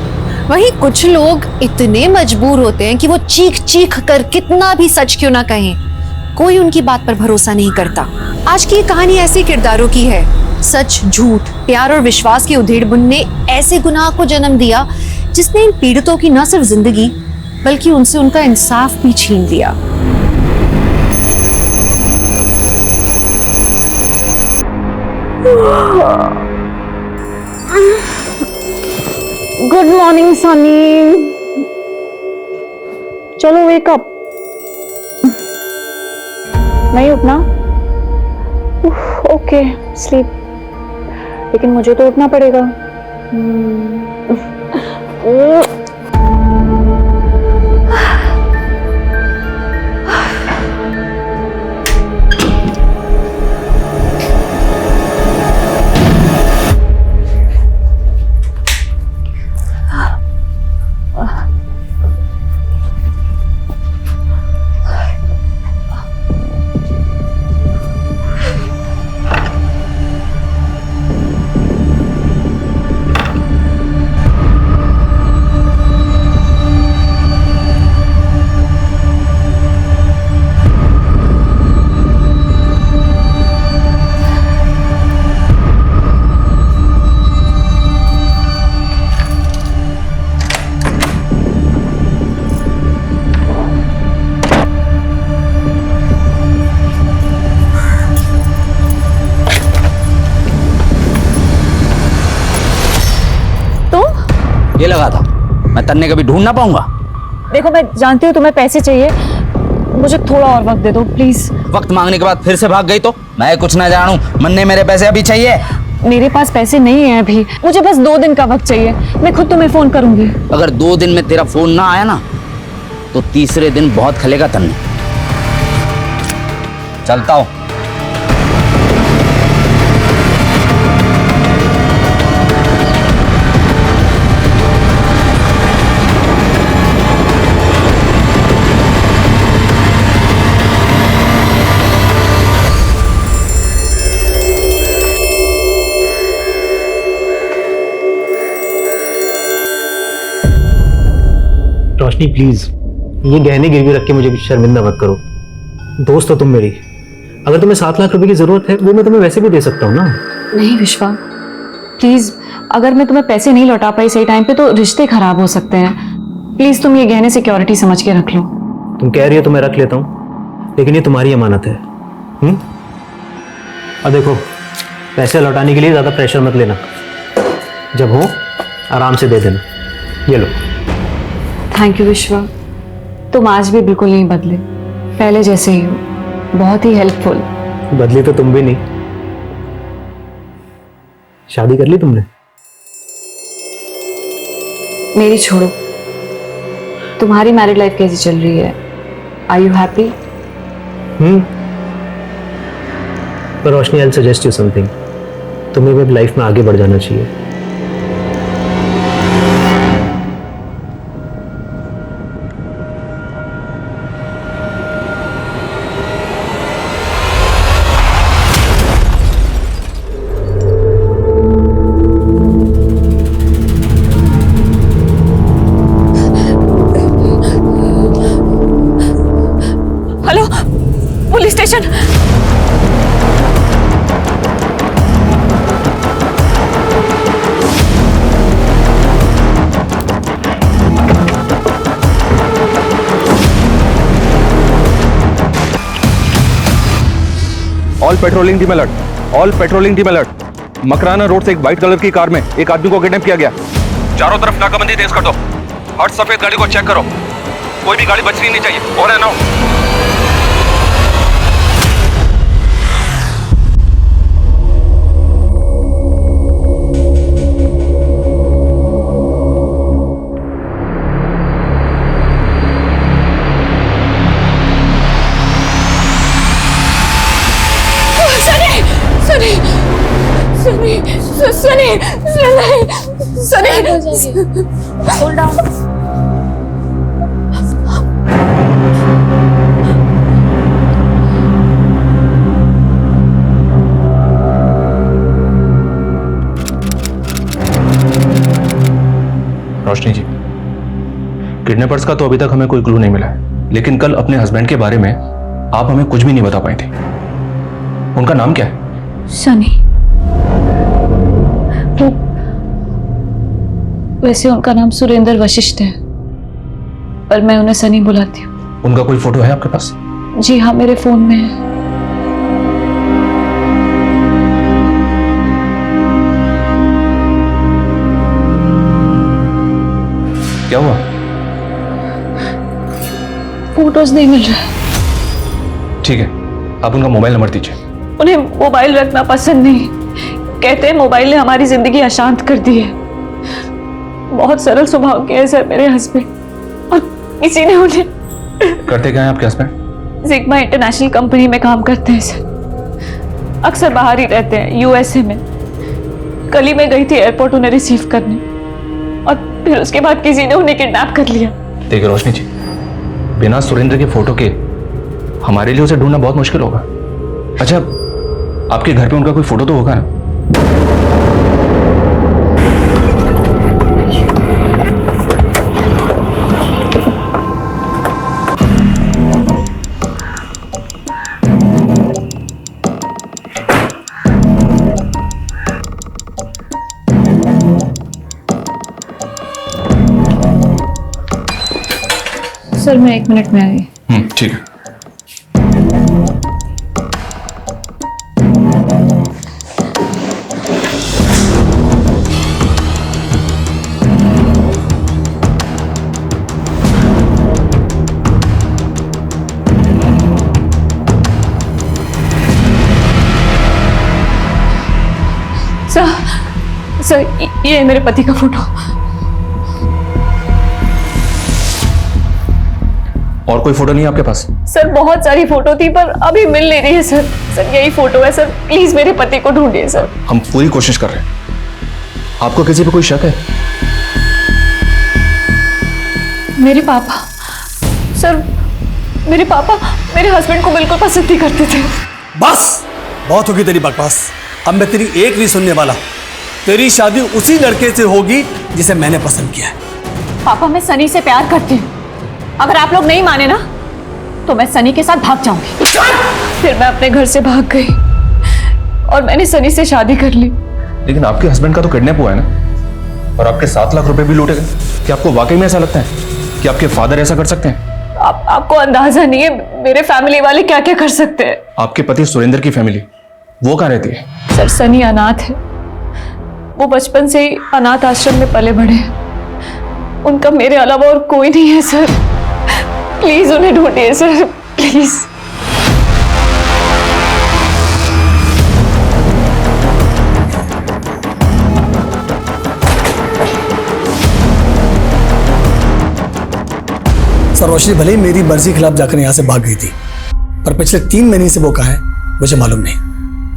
वहीं कुछ लोग इतने मजबूर होते हैं कि वो चीख चीख कर कितना भी सच क्यों ना कहें, कोई उनकी बात पर भरोसा नहीं करता। आज की ये कहानी ऐसे किरदारों की है। सच, झूठ, प्यार और विश्वास की उधेड़-बुन ने ऐसे गुनाह को जन्म दिया जिसने इन पीड़ितों की न सिर्फ जिंदगी बल्कि उनसे उनका इंसाफ भी छीन लिया। गुड मॉर्निंग सनी, चलो वेक अप। नहीं उठना? ओके स्लीप, लेकिन मुझे तो उठना पड़ेगा। मैं तन्ने कभी ढूंढ ना पाऊंगा? देखो मैं जानती हूँ तुम्हें पैसे चाहिए, मुझे थोड़ा और वक्त दे दो प्लीज। वक्त मांगने के बाद फिर से भाग गई तो मैं कुछ ना जानूं। मन्ने मेरे पैसे अभी चाहिए। मेरे पास पैसे नहीं है अभी, मुझे बस 2 दिन का वक्त चाहिए, मैं खुद तुम्हें फोन करूंगी। अगर 2 दिन में तेरा फोन ना आया ना तो तीसरे दिन बहुत खलेगा तन्ने। चलता हूं। रोशनी प्लीज, ये गहने गिरवी रख के मुझे शर्मिंदा मत करो। दोस्त हो तुम मेरी, अगर तुम्हें 7 लाख रुपए की जरूरत है वो मैं तुम्हें वैसे भी दे सकता हूँ ना। नहीं विश्वा, प्लीज, अगर मैं तुम्हें पैसे नहीं लौटा पाई सही टाइम पे तो रिश्ते खराब हो सकते हैं। प्लीज तुम ये गहने सिक्योरिटी समझ के रख लो। तुम कह रही हो तो मैं रख लेता हूँ, लेकिन ये तुम्हारी अमानत है। और देखो, पैसे लौटाने के लिए ज्यादा प्रेशर मत लेना, जब हो आराम से दे देना। ये लो। थैंक यू विश्वा, तुम आज भी बिल्कुल नहीं बदले, पहले जैसे ही हो, बहुत ही हेल्पफुल। बदली तो तुम भी नहीं। शादी कर ली तुमने? मेरी छोड़ो, तुम्हारी मैरिड लाइफ कैसी चल रही है? Are you happy? पर Roshni, I will suggest you something. तुम्हें भी लाइफ में आगे बढ़ जाना चाहिए। Hello, police station. All patrolling team alert, all patrolling team alert. Makrana road से एक व्हाइट कलर की कार में एक आदमी को किडनैप किया गया। चारों तरफ नाकाबंदी तेज कर दो। हर सफेद गाड़ी को चेक करो, कोई भी गाड़ी बचनी नहीं चाहिए। और है ना, Hold down. रोशनी जी, किडनैपर्स का तो अभी तक हमें कोई क्लू नहीं मिला है, लेकिन कल अपने हस्बैंड के बारे में आप हमें कुछ भी नहीं बता पाई थी। उनका नाम क्या है? सनी। वो वैसे उनका नाम सुरेंद्र वशिष्ठ है, पर मैं उन्हें सनी बुलाती हूँ। उनका कोई फोटो है आपके पास? जी हाँ, मेरे फोन में है। क्या हुआ? फोटोज नहीं मिल रहा। ठीक है, आप उनका मोबाइल नंबर दीजिए। उन्हें मोबाइल रखना पसंद नहीं, कहते हैं मोबाइल ने हमारी जिंदगी अशांत कर दी है। बहुत सरल स्वभाव के हैं सर मेरे हस्बैंड, और किसी ने उन्हें। करते क्या हैं आपके हस्बैंड? जिग्मा इंटरनेशनल कंपनी में काम करते हैं सर, अक्सर बाहर ही रहते हैं, यूएसए में। कल ही मैं गई थी एयरपोर्ट उन्हें रिसीव करने, और फिर उसके बाद किसी ने उन्हें किडनैप कर लिया। देखिए रोशनी जी, बिना सुरेंद्र के फोटो के हमारे लिए उसे ढूंढना बहुत मुश्किल होगा। अच्छा, आपके घर पे उनका कोई फोटो तो होगा ना? सर मैं 1 मिनट में आई। ठीक है। सर ये है मेरे पति का फोटो। और कोई फोटो नहीं है आपके पास? सर बहुत सारी फोटो थी पर अभी मिल नहीं रही है सर। सर यही फोटो है सर, प्लीज मेरे पति को ढूंढिए सर। हम पूरी कोशिश कर रहे हैं। आपको किसी पे कोई शक है? मेरे पापा सर, मेरे पापा मेरे हस्बैंड को बिल्कुल पसंद नहीं करते थे। बस बहुत होगी तेरी बकवास, अब मैं तेरी एक नहीं सुनने वाला। तेरी शादी उसी लड़के से होगी जिसे मैंने पसंद किया है। पापा मैं सनी से प्यार करती हूँ, अगर आप लोग नहीं माने ना तो मैं सनी के साथ भाग जाऊंगी। फिर मैं अपने घर से भाग गई और मैंने सनी से शादी कर ली। लेकिन आपके हस्बैंड का तो किडनैप हुआ है ना, और आपके 7 लाख रुपए भी लूटे गए। क्या आपको वाकई में ऐसा लगता है कि आपके फादर ऐसा कर सकते हैं? आपको अंदाजा नहीं है मेरे फैमिली वाले क्या क्या कर सकते हैं। आपके पति सुरेंद्र की फैमिली वो कहाँ रहती है? सर सनी अनाथ है, वो बचपन से ही अनाथ आश्रम में पले बढ़े हैं। उनका मेरे अलावा और कोई नहीं है सर, प्लीज उन्हें ढूंढिए सर, प्लीज। सर रोशनी भले ही मेरी मर्जी के खिलाफ जाकर यहाँ से भाग गई थी, पर पिछले 3 महीने से वो कहाँ है मुझे मालूम नहीं।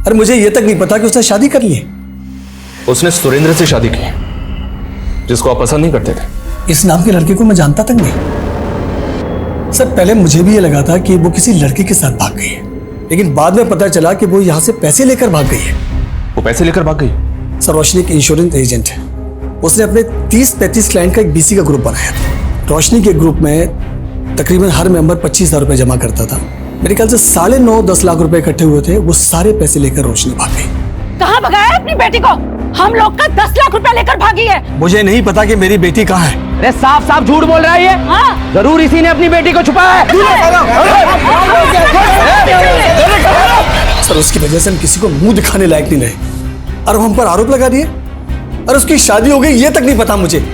अरे मुझे ये तक नहीं पता कि उसने शादी कर ली है। उसने सुरेंद्र से शादी की, जिसको आप पसंद नहीं करते थे। इस नाम के लड़के को मैं जानता तक नहीं। सर पहले मुझे भी ये लगा था कि वो किसी लड़के के साथ भाग गई है, लेकिन बाद में पता चला कि वो यहाँ से पैसे लेकर भाग गई है। वो पैसे लेकर भाग गई? सर रोशनी एक इंश्योरेंस एजेंट है, उसने अपने 30-35 क्लाइंट का एक बीसी का ग्रुप बनाया था। रोशनी के ग्रुप में तकरीबन हर मेंबर 25,000 रुपए जमा करता था। मेरे ख्याल से 9.5-10 लाख रुपए इकट्ठे हुए थे। वो सारे पैसे लेकर रोशनी भाग गई। कहाँ भगाया अपनी बेटी को? हम लोग का 10 लाख रुपया लेकर भागी है। मुझे नहीं पता कि मेरी बेटी कहाँ है। अरे साफ साफ झूठ बोल रहा है ये। हाँ? जरूर इसी ने अपनी बेटी को छुपाया है। सर उसकी वजह से हम किसी को मुंह दिखाने लायक नहीं रहे और हम पर आरोप लगा दिए। और उसकी शादी हो गई ये तक नहीं पता मुझे।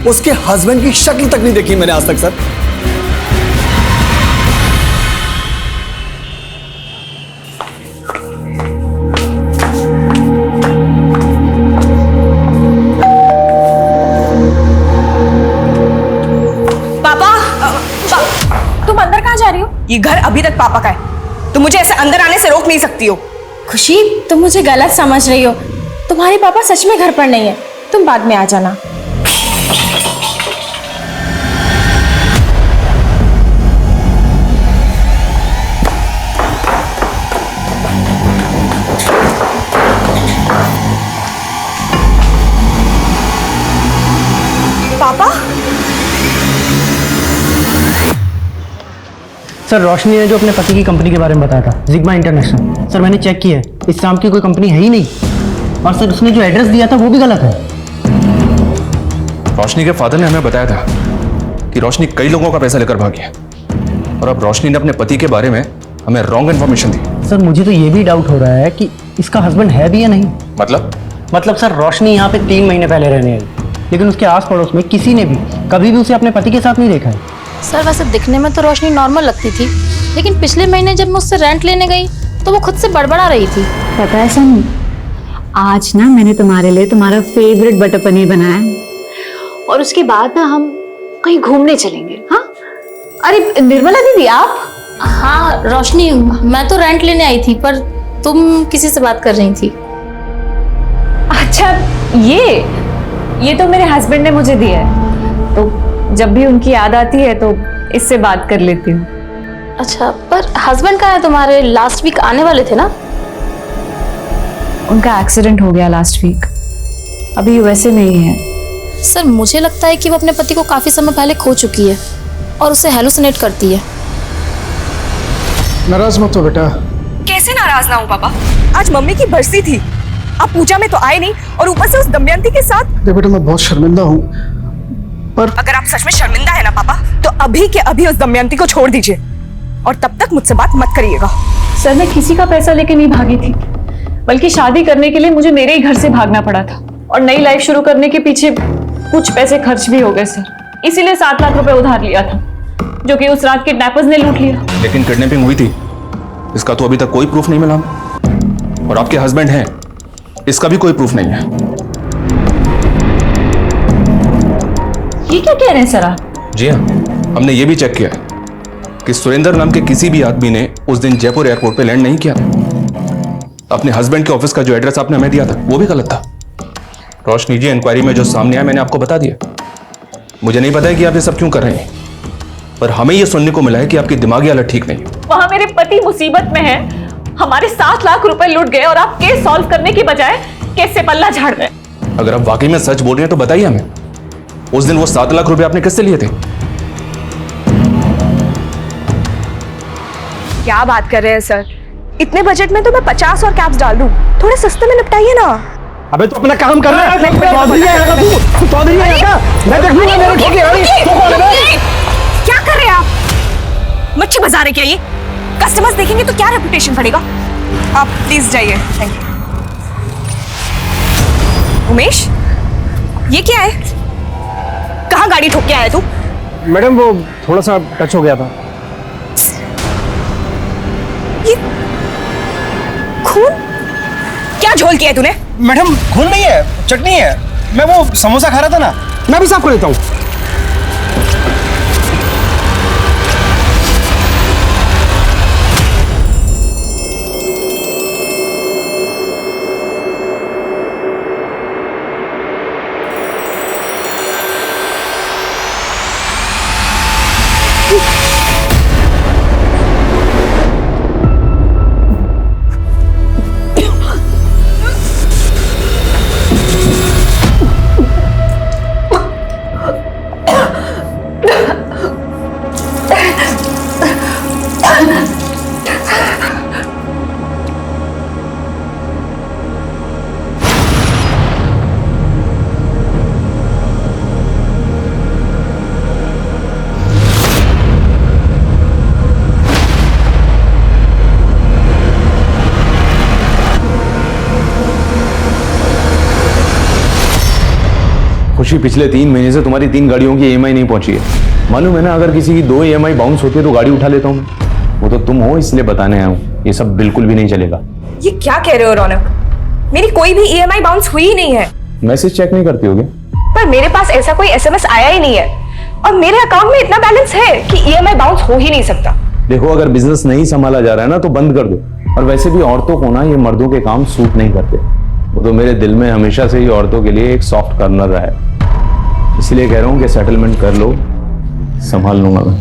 उसके हस्बैंड की शक्ल तक नहीं देखी मैंने आज तक। सर ये घर अभी तक पापा का है, तुम मुझे ऐसे अंदर आने से रोक नहीं सकती हो। खुशी तुम मुझे गलत समझ रही हो, तुम्हारे पापा सच में घर पर नहीं है, तुम बाद में आ जाना। पापा सर रोशनी ने जो अपने पति की कंपनी के बारे में बताया था, जिग्मा इंटरनेशनल, सर मैंने चेक किया है, इस नाम की कोई कंपनी है ही नहीं। और सर उसने जो एड्रेस दिया था वो भी गलत है। रोशनी के फादर ने हमें बताया था कि रोशनी कई लोगों का पैसा लेकर भागी है, और अब रोशनी ने अपने पति के बारे में हमें रॉन्ग इन्फॉर्मेशन दी। सर मुझे तो ये भी डाउट हो रहा है कि इसका हस्बैंड है भी या नहीं। मतलब सर रोशनी यहाँ पे 3 महीने पहले रहने आई, लेकिन उसके आस पड़ोस में किसी ने भी कभी भी उसे अपने पति के साथ नहीं देखा है। सर वैसे दिखने में तो रोशनी नॉर्मल लगती थी, लेकिन पिछले महीने जब मैं उससे रेंट लेने गई तो वो खुद से बड़बड़ा रही थी। पता है सनी, आज ना मैंने तुम्हारे लिए तुम्हारा फेवरेट बटर पनीर बनाया है, और उसके बाद ना हम कहीं घूमने चलेंगे। हाँ अरे निर्मला दीदी आप? हाँ रोशनी, मैं तो रेंट लेने आई थी पर तुम किसी से बात कर रही थी। अच्छा ये तो मेरे हस्बैंड ने मुझे दिया है, तो जब भी उनकी याद आती है तो इससे बात कर लेती हूँ। अच्छा पर हस्बैंड कहाँ है तुम्हारे? लास्ट वीक आने वाले थे ना? उनका एक्सीडेंट हो गया लास्ट वीक, अभी यूएसए में ही है। सर मुझे लगता है कि वो अपने पति को काफी समय पहले खो चुकी है और उसे हेलुसिनेट करती है। नाराज मत हो बेटा। कैसे नाराज ना हूँ पापा, आज मम्मी की बरसी थी, आप पूजा में तो आए नहीं और ऊपर से उस दमयंती के साथ। देख बेटा मैं बहुत शर्मिंदा हूँ, पर अगर आप सच में शर्मिंदा है ना पापा, तो अभी के अभी उस दमयंती को छोड़ दीजिए और तब तक मुझसे बात मत करिएगा। सर मैं किसी का पैसा लेके नहीं भागी थी, बल्कि शादी करने के लिए मुझे मेरे ही घर से भागना पड़ा था, और नई लाइफ शुरू करने के पीछे कुछ पैसे खर्च भी हो गए सर, इसीलिए 7 लाख रुपए उधार लिया था, जो कि उस रात किडनैपर्स ने लूट लिया। लेकिन किडनैपिंग हुई थी इसका तो अभी तक कोई प्रूफ नहीं मिला, और आपके हस्बैंड हैं इसका भी कोई प्रूफ नहीं है। ये क्या कह रहे हैं सर आप? जी हाँ, हमने ये भी चेक किया है कि सुरेंद्र नाम के किसी भी आदमी ने उस दिन जयपुर एयरपोर्ट पे लैंड नहीं किया। अपने हस्बैंड के ऑफिस का जो एड्रेस आपने हमें दिया था वो भी गलत था। रोशनी जी, इंक्वायरी में जो सामने आया मैंने आपको बता दिया। मुझे नहीं पता है कि आप ये सब क्यों कर रहे हैं, पर हमें ये सुनने को मिला है कि आपकी दिमागी हालत ठीक नहीं है। वहां मेरे पति मुसीबत में है, हमारे 7 लाख रुपए लुट गए और आप केस सॉल्व करने की बजाय केस से पल्ला झाड़ रहे हैं। अगर आप वाकई में सच बोल रहे हैं तो बताइए हमें, उस दिन वो 7 लाख रुपए आपने किससे लिए थे? क्या बात कर रहे हैं सर, इतने बजट में तो मैं 50 और कैप्स डाल दूं। थोड़े सस्ते में निपटाइए ना। अबे तो अपना काम कर रहा है। चौधरी आएगा तू चौधरी आएगा, मैं देख लूंगा मेरे ठीक है। क्या कर रहे हैं आप? मच्छी बाजार है क्या ये? कस्टमर्स देखेंगे तो क्या रेपुटेशन पड़ेगा। आप प्लीज जाइए। Thank you. उमेश, ये क्या है? कहाँ गाड़ी ठोक के आया तू? मैडम वो थोड़ा सा टच हो गया था। ये खून क्या झोल किया है तूने? मैडम खून नहीं है, चटनी है। मैं वो समोसा खा रहा था ना, मैं भी साफ कर देता हूँ। खुशी, पिछले 3 महीने से तुम्हारी 3 गाड़ियों की EMI नहीं पहुंची है। मालूम है ना, अगर किसी की 2 EMI बाउंस होती है तो गाड़ी उठा लेता हूँ मैं। वो तो तुम हो, इसलिए बताने आया हूँ। ये सब बिल्कुल भी नहीं चलेगा। ये क्या कह रहे हो रौनक? मेरी कोई भी EMI बाउंस हुई ही नहीं है। मैसेज चेक नहीं करती होगे? पर मेरे पास ऐसा कोई SMS आया ही नहीं है और मेरे अकाउंट में इतना बैलेंस है कि EMI बाउंस हो ही नहीं सकता। देखो, अगर बिजनेस नहीं संभाला जा रहा है ना तो बंद कर दो। और वैसे भी औरतों को ना ये मर्दों के काम सूट नहीं करते। वो तो मेरे दिल में हमेशा से ही औरतों के लिए एक सॉफ्ट कॉर्नर रहा है। इसलिए कह रहा हूँ कि सेटलमेंट कर लो, संभाल लूंगा मैं।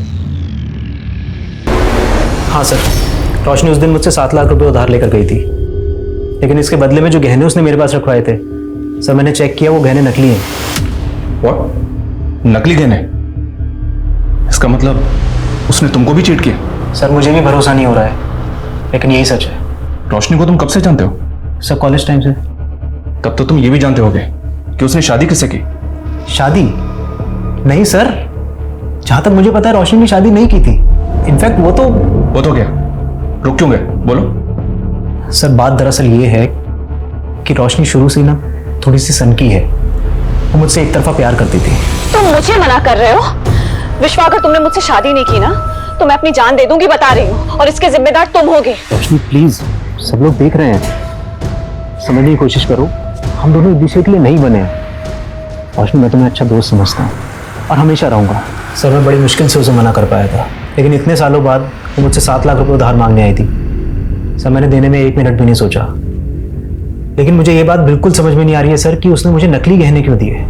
हाँ सर, रोशनी उस दिन मुझसे 7 लाख रुपए उधार लेकर गई थी, लेकिन इसके बदले में जो गहने उसने मेरे पास रखवाए थे सर, मैंने चेक किया वो गहने नकली हैं। What? नकली गहने? इसका मतलब उसने तुमको भी चीट किया? सर मुझे भी भरोसा नहीं हो रहा है, लेकिन यही सच है। रोशनी को तुम कब से जानते हो? सर कॉलेज टाइम से। तब तो तुम ये भी जानते होगे कि उसने शादी किससे की? शादी? नहीं सर, जहां तक मुझे पता है रोशनी ने शादी नहीं की थी। इनफैक्ट वो तो क्या? रुक क्यों गए? बोलो। सर बात दरअसल ये है कि रोशनी शुरू से ना थोड़ी सी सनकी है। वो मुझसे एक तरफा प्यार करती थी। तुम मुझे मना कर रहे हो? विश्वा, अगर तुमने मुझसे शादी नहीं की ना तो मैं अपनी जान दे दूंगी, बता रही हूँ, और इसके जिम्मेदार तुम होगे। रोशनी प्लीज, सब लोग देख रहे हैं, समझने की कोशिश करो। हम दोनों एक दूसरे के लिए नहीं बने हैं। रोशनी, मैं तुम्हें अच्छा दोस्त समझता हूँ और हमेशा रहूंगा। सर मैं बड़ी मुश्किल से उसे मना कर पाया था, लेकिन इतने सालों बाद वो मुझसे 7 लाख रुपए उधार मांगने आई थी। सर मैंने देने में 1 मिनट भी नहीं सोचा, लेकिन मुझे ये बात बिल्कुल समझ में नहीं आ रही है सर कि उसने मुझे नकली गहने क्यों दिए।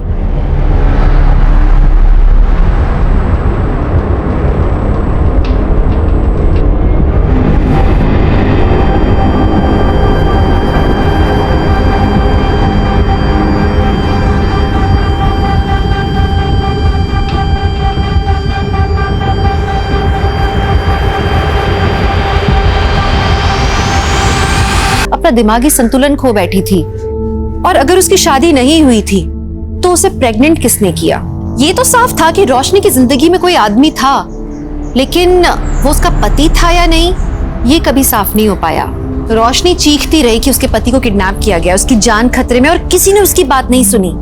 अपना दिमागी संतुलन खो बैठी थी। और अगर उसकी शादी नहीं हुई थी तो उसे प्रेग्नेंट किसने किया? ये तो साफ था कि रोशनी की जिंदगी में कोई आदमी था, लेकिन वो उसका पति था या नहीं ये कभी साफ नहीं हो पाया। रोशनी चीखती रही कि उसके पति को किडनैप किया गया, उसकी जान खतरे में, और किसी ने उसकी बात नहीं सुनी।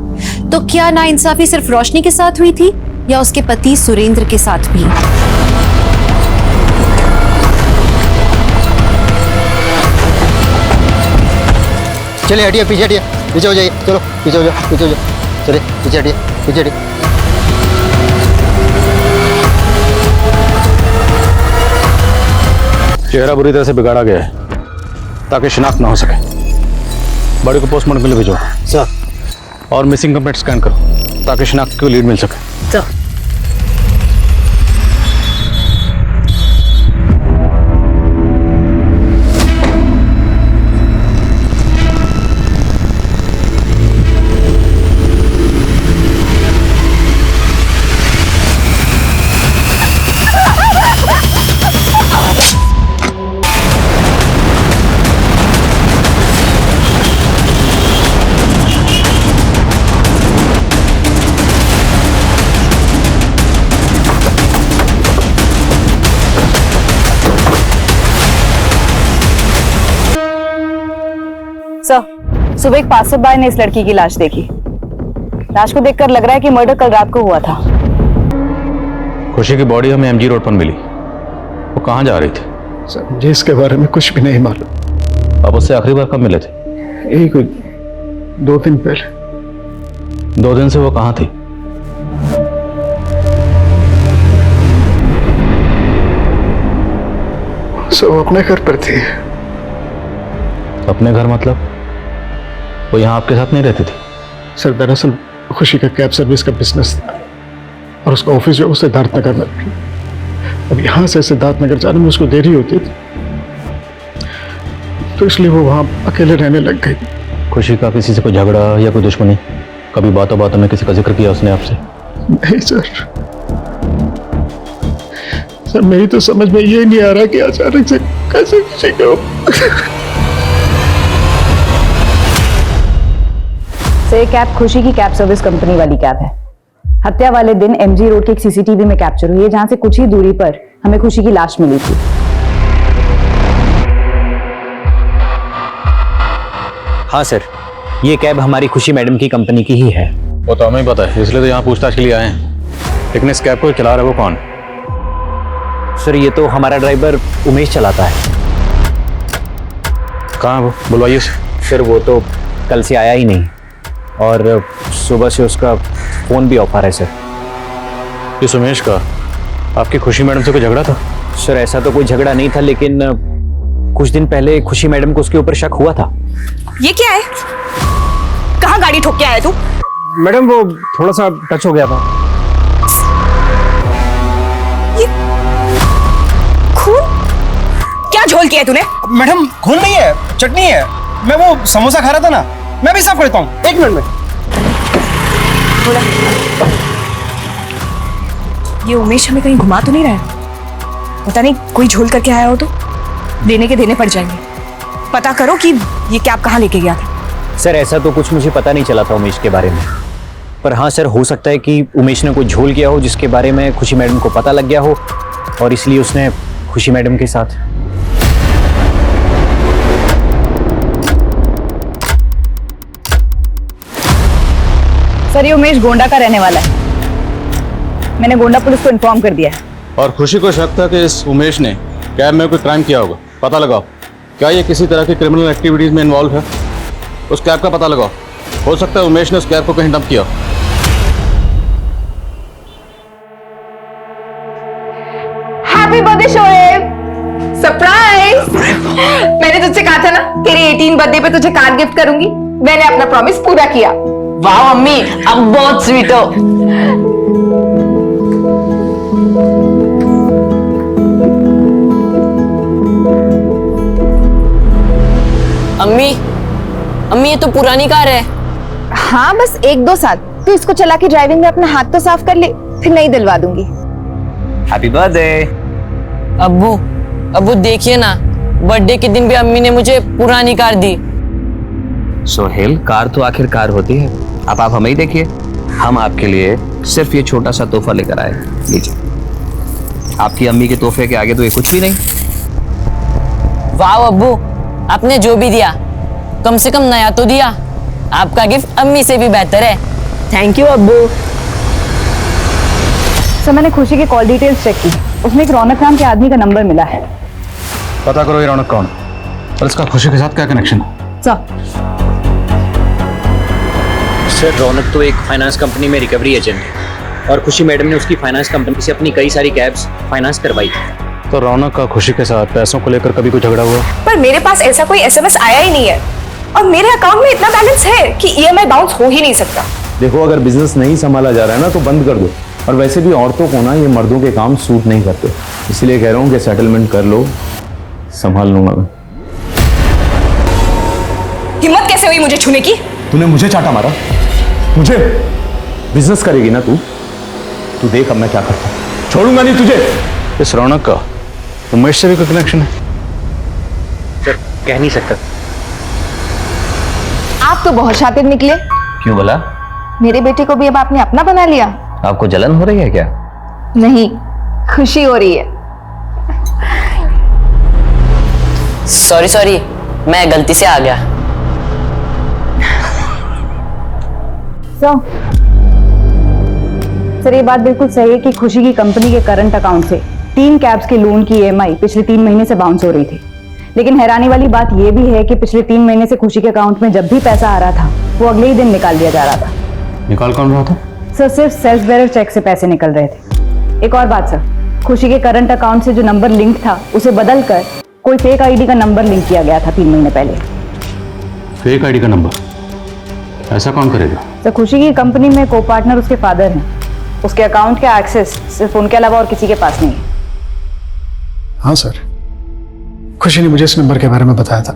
तो क्या नाइंसाफी सिर्फ रोशनी के साथ हुई थी या उसके पति सुरेंद्र के साथ भी? चलिए हटिए, पीछे हटिए, पीछे हो जाइए। चलो पीछे हो जाओ, पीछे हो जाओ। चलिए पीछे हटिए, पीछे हटिए। चेहरा बुरी तरह से बिगाड़ा गया है ताकि शिनाख्त ना हो सके। बॉडी को पोस्टमार्टम के लिए भेजो सर। और मिसिंग कंप्लेंट स्कैन करो ताकि शिनाख्त की लीड मिल सके सर। सुबह एक पासरबाई ने इस लड़की की लाश देखी। लाश को देखकर लग रहा है कि मर्डर कल रात को हुआ था। खुशी की बॉडी हमें एमजी रोड पर मिली। वो कहाँ जा रही थी? सर मुझे इसके बारे में कुछ भी नहीं मालूम। आप उससे आखिरी बार कब मिले थे? एक 2 दिन पहले। 2 दिन से वो कहाँ थी? सो अपने घर पर थी। अपने घर मतलब? वो यहाँ आपके साथ नहीं रहती थी? सर दरअसल खुशी का कैब सर्विस का बिजनेस था और उसका ऑफिस जो है सिद्धार्थ नगर में। अब यहाँ से सिद्धार्थ नगर जाने में उसको देरी होती थी तो इसलिए वो वहाँ अकेले रहने लग गई। खुशी का किसी से कोई झगड़ा या कोई दुश्मनी? कभी बातों बातों में किसी का जिक्र किया उसने आपसे? नहीं सर मेरी तो समझ में ये नहीं आ रहा कि अचानक से कैसे खुशी को ये कैब खुशी की कैब सर्विस कंपनी वाली कैब है। हत्या वाले दिन एमजी रोड के एक सीसीटीवी में कैप्चर हुई है जहां से कुछ ही दूरी पर हमें खुशी की लाश मिली थी। हाँ सर, ये कैब हमारी खुशी मैडम की कंपनी की ही है। वो तो हमें पता है, इसलिए तो यहाँ पूछताछ के लिए आए हैं। लेकिन इस कैब को चला रहा है वो कौन? सर ये तो हमारा ड्राइवर उमेश चलाता है। कहाँ वो? बुलवाइए उसे। सर वो तो कल से आया ही नहीं और सुबह से उसका फोन भी ऑफ आ रहा है सर। इस उमेश का आपकी खुशी मैडम से कोई झगड़ा था? सर ऐसा तो कोई झगड़ा नहीं था, लेकिन कुछ दिन पहले खुशी मैडम को उसके ऊपर शक हुआ था। ये क्या है? कहाँ गाड़ी ठोक के आया तू? मैडम वो थोड़ा सा टच हो गया था। ये खून क्या झोल किया है तूने? मैडम खून नहीं है, चटनी है। मैं वो समोसा खा रहा था ना, मैं भी साफ करता हूँ। 1 मिनट में। ये उमेश हमें कहीं घुमा तो नहीं रहा है? पता नहीं कोई झोल करके आया हो तो देने के देने पड़ जाएंगे। पता करो कि ये कैब कहाँ लेके गया था। सर ऐसा तो कुछ मुझे पता नहीं चला था उमेश के बारे में, पर हाँ सर हो सकता है कि उमेश ने कोई झोल किया हो जिसके बारे में खुशी मैडम को पता लग गया हो और इसलिए उसने खुशी मैडम के साथ। सर ये उमेश गोंडा का रहने वाला है। मैंने गोंडा पुलिस को इन्फॉर्म कर दिया है। और खुशी को शक था कि इस उमेश ने कैब में कोई क्राइम किया होगा। पता लगाओ क्या ये किसी तरह की क्रिमिनल एक्टिविटीज में इन्वॉल्व है। उस कैब का पता लगाओ, हो सकता है उमेश ने उस कैब को कहीं डंप किया। Happy birthday Shoaib, surprise. मैंने तुझसे कहा था ना तेरे 18 बर्थडे पे तुझे कार गिफ्ट करूंगी। मैंने अपना प्रॉमिस पूरा किया। वाह मम्मी, अब बहुत स्वीट हो। अम्मी, अम्मी ये तो पुरानी कार है। हाँ बस 1-2 साल। तू इसको चला के ड्राइविंग में अपना हाथ तो साफ कर ले, फिर नई दिलवा दूंगी। Happy birthday. अब्बू देखिए ना, बर्थडे के दिन भी अम्मी ने मुझे पुरानी कार दी। सोहेल, कार तो आखिर कार होती है। अब आप हमें ही देखिए, हम आपके लिए सिर्फ ये छोटा सा तोहफा लेकर आए। लीजिए। आपकी अम्मी के तोहफे के आगे तो ये कुछ भी नहीं। वाह अब्बू, आपने जो भी दिया कम से कम नया तो दिया। आपका गिफ्ट अम्मी से भी बेहतर है। थैंक यू अब्बू। सर मैंने खुशी के कॉल डिटेल्स चेक की, उसमें एक रौनक नाम के आदमी का नंबर मिला है। पता करो ये रौनक कौन है और इसका खुशी के साथ क्या कनेक्शन है। सर रौनक तो एक फाइनेंस कंपनी में रिकवरी एजेंट है और खुशी मैडम ने उसकी फाइनेंस कंपनी से अपनी कई सारी कैब्स फाइनेंस करवाई थी। तो रौनक का खुशी के साथ पैसों को लेकर कभी कोई झगड़ा हुआ? पर मेरे पास ऐसा कोई एसएमएस आया ही नहीं है और मेरे अकाउंट में इतना बैलेंस है कि ईएमआई बाउंस हो ही नहीं सकता। देखो, अगर बिजनेस नहीं संभाला जा रहा है ना तो बंद कर दो। और वैसे भी औरतों को ना ये मर्दों के काम सूट नहीं करते, इसलिए कह रहा हूँ कि सेटलमेंट कर लो, संभाल लूंगा मैं। हिम्मत कैसे हुई मुझे छूने की? तूने मुझे चाटा मारा? मुझे? बिजनेस करेगी ना तू? तू देख अब मैं क्या करता हूं। छोड़ूंगा नहीं तुझे। इस रौनक का उमेश से भी कोई कनेक्शन है? सर, कह नहीं सकता। आप तो बहुत शातिर निकले। क्यों बोला? मेरे बेटे को भी अब आपने अपना बना लिया। आपको जलन हो रही है क्या? नहीं, खुशी हो रही है। सॉरी, मैं गलती से आ गया। सर, ये बात बिल्कुल सही है कि खुशी की कंपनी के करंट अकाउंट से 3 कैब्स के लोन की ईएमआई पिछले 3 महीने से बाउंस हो रही थी। लेकिन हैरानी वाली बात यह भी है कि पिछले 3 महीने से खुशी के अकाउंट में जब भी पैसा आ रहा था वो अगले ही दिन निकाल दिया जा रहा था। निकाल कौन रहा था? सर, सिर्फ सेल्फ बेरर चेक से पैसे निकल रहे थे। एक और बात सर, खुशी के करंट अकाउंट से जो नंबर लिंक था उसे बदल कर कोई फेक आईडी का नंबर लिंक किया गया था 3 महीने पहले। फेक आईडी का नंबर? ऐसा कौन करेगा? सर, खुशी की कंपनी में को पार्टनर उसके फादर हैं। उसके अकाउंट का एक्सेस सिर्फ उनके अलावा और किसी के पास नहीं है। हाँ सर, खुशी ने मुझे इस नंबर के बारे में बताया था,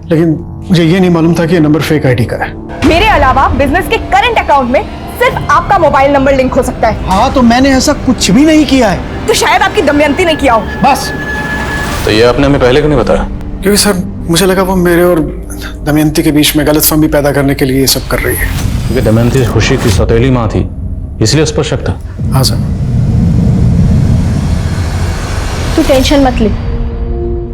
लेकिन मुझे ये नहीं मालूम था कि ये नंबर फेक आईडी का है। मेरे अलावा बिजनेस के करंट अकाउंट में सिर्फ आपका मोबाइल नंबर लिंक हो सकता है। हाँ, तो मैंने ऐसा कुछ भी नहीं किया है। तो शायद आपकी दमयंती ने किया हो। बस। तो ये आपने हमें पहले क्यों नहीं बताया? क्योंकि सर, मुझे लगा वो मेरे और दमयंती के बीच में गलतफहमी पैदा करने के लिए ये सब कर रही है। क्योंकि दमयंती खुशी की सौतेली माँ थी, इसलिए उस पर शक था। हाँ सर। तू टेंशन मत ले,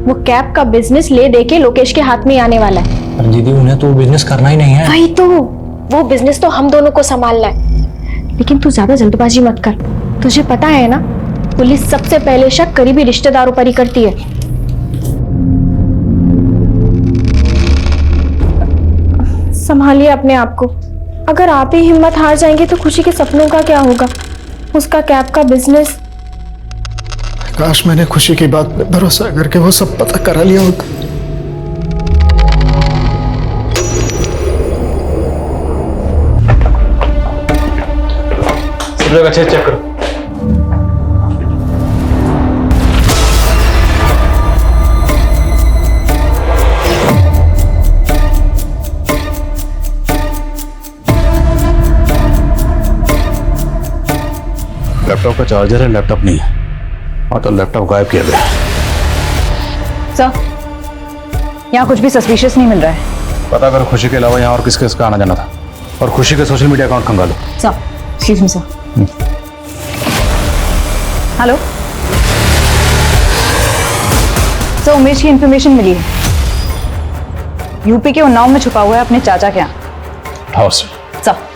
वो कैब का बिजनेस ले दे के लोकेश के हाथ में आने वाला है। पर दीदी, उन्हें तो बिजनेस करना ही नहीं है। वही तो, वो बिजनेस तो हम दोनों को संभालना है। लेकिन तू ज्यादा जल्दबाजी मत कर। तुझे पता है ना, पुलिस सबसे पहले शक करीबी रिश्तेदारों पर ही करती है। संभालिए अपने आप को। अगर आप ही हिम्मत हार जाएंगे तो खुशी के सपनों का क्या होगा? उसका कैब का बिजनेस। काश मैंने खुशी की बात पे भरोसा करके वो सब पता करा लिया होता। सब लोग अच्छे चेक करो। लैपटॉप का चार्जर है, लैपटॉप नहीं है। और तो लैपटॉप गायब किया गया। सर, यहाँ कुछ भी सस्पिशियस नहीं मिल रहा है। पता करो खुशी के अलावा यहाँ और किसके इसका आना जाना था, और खुशी के सोशल मीडिया अकाउंट खंगालो। Sir, excuse me sir. Hello sir, Umesh की इंफॉर्मेशन मिली है। यूपी के उन्नाव में छुपा हुआ है अपने चाचा के यहाँ। House sir.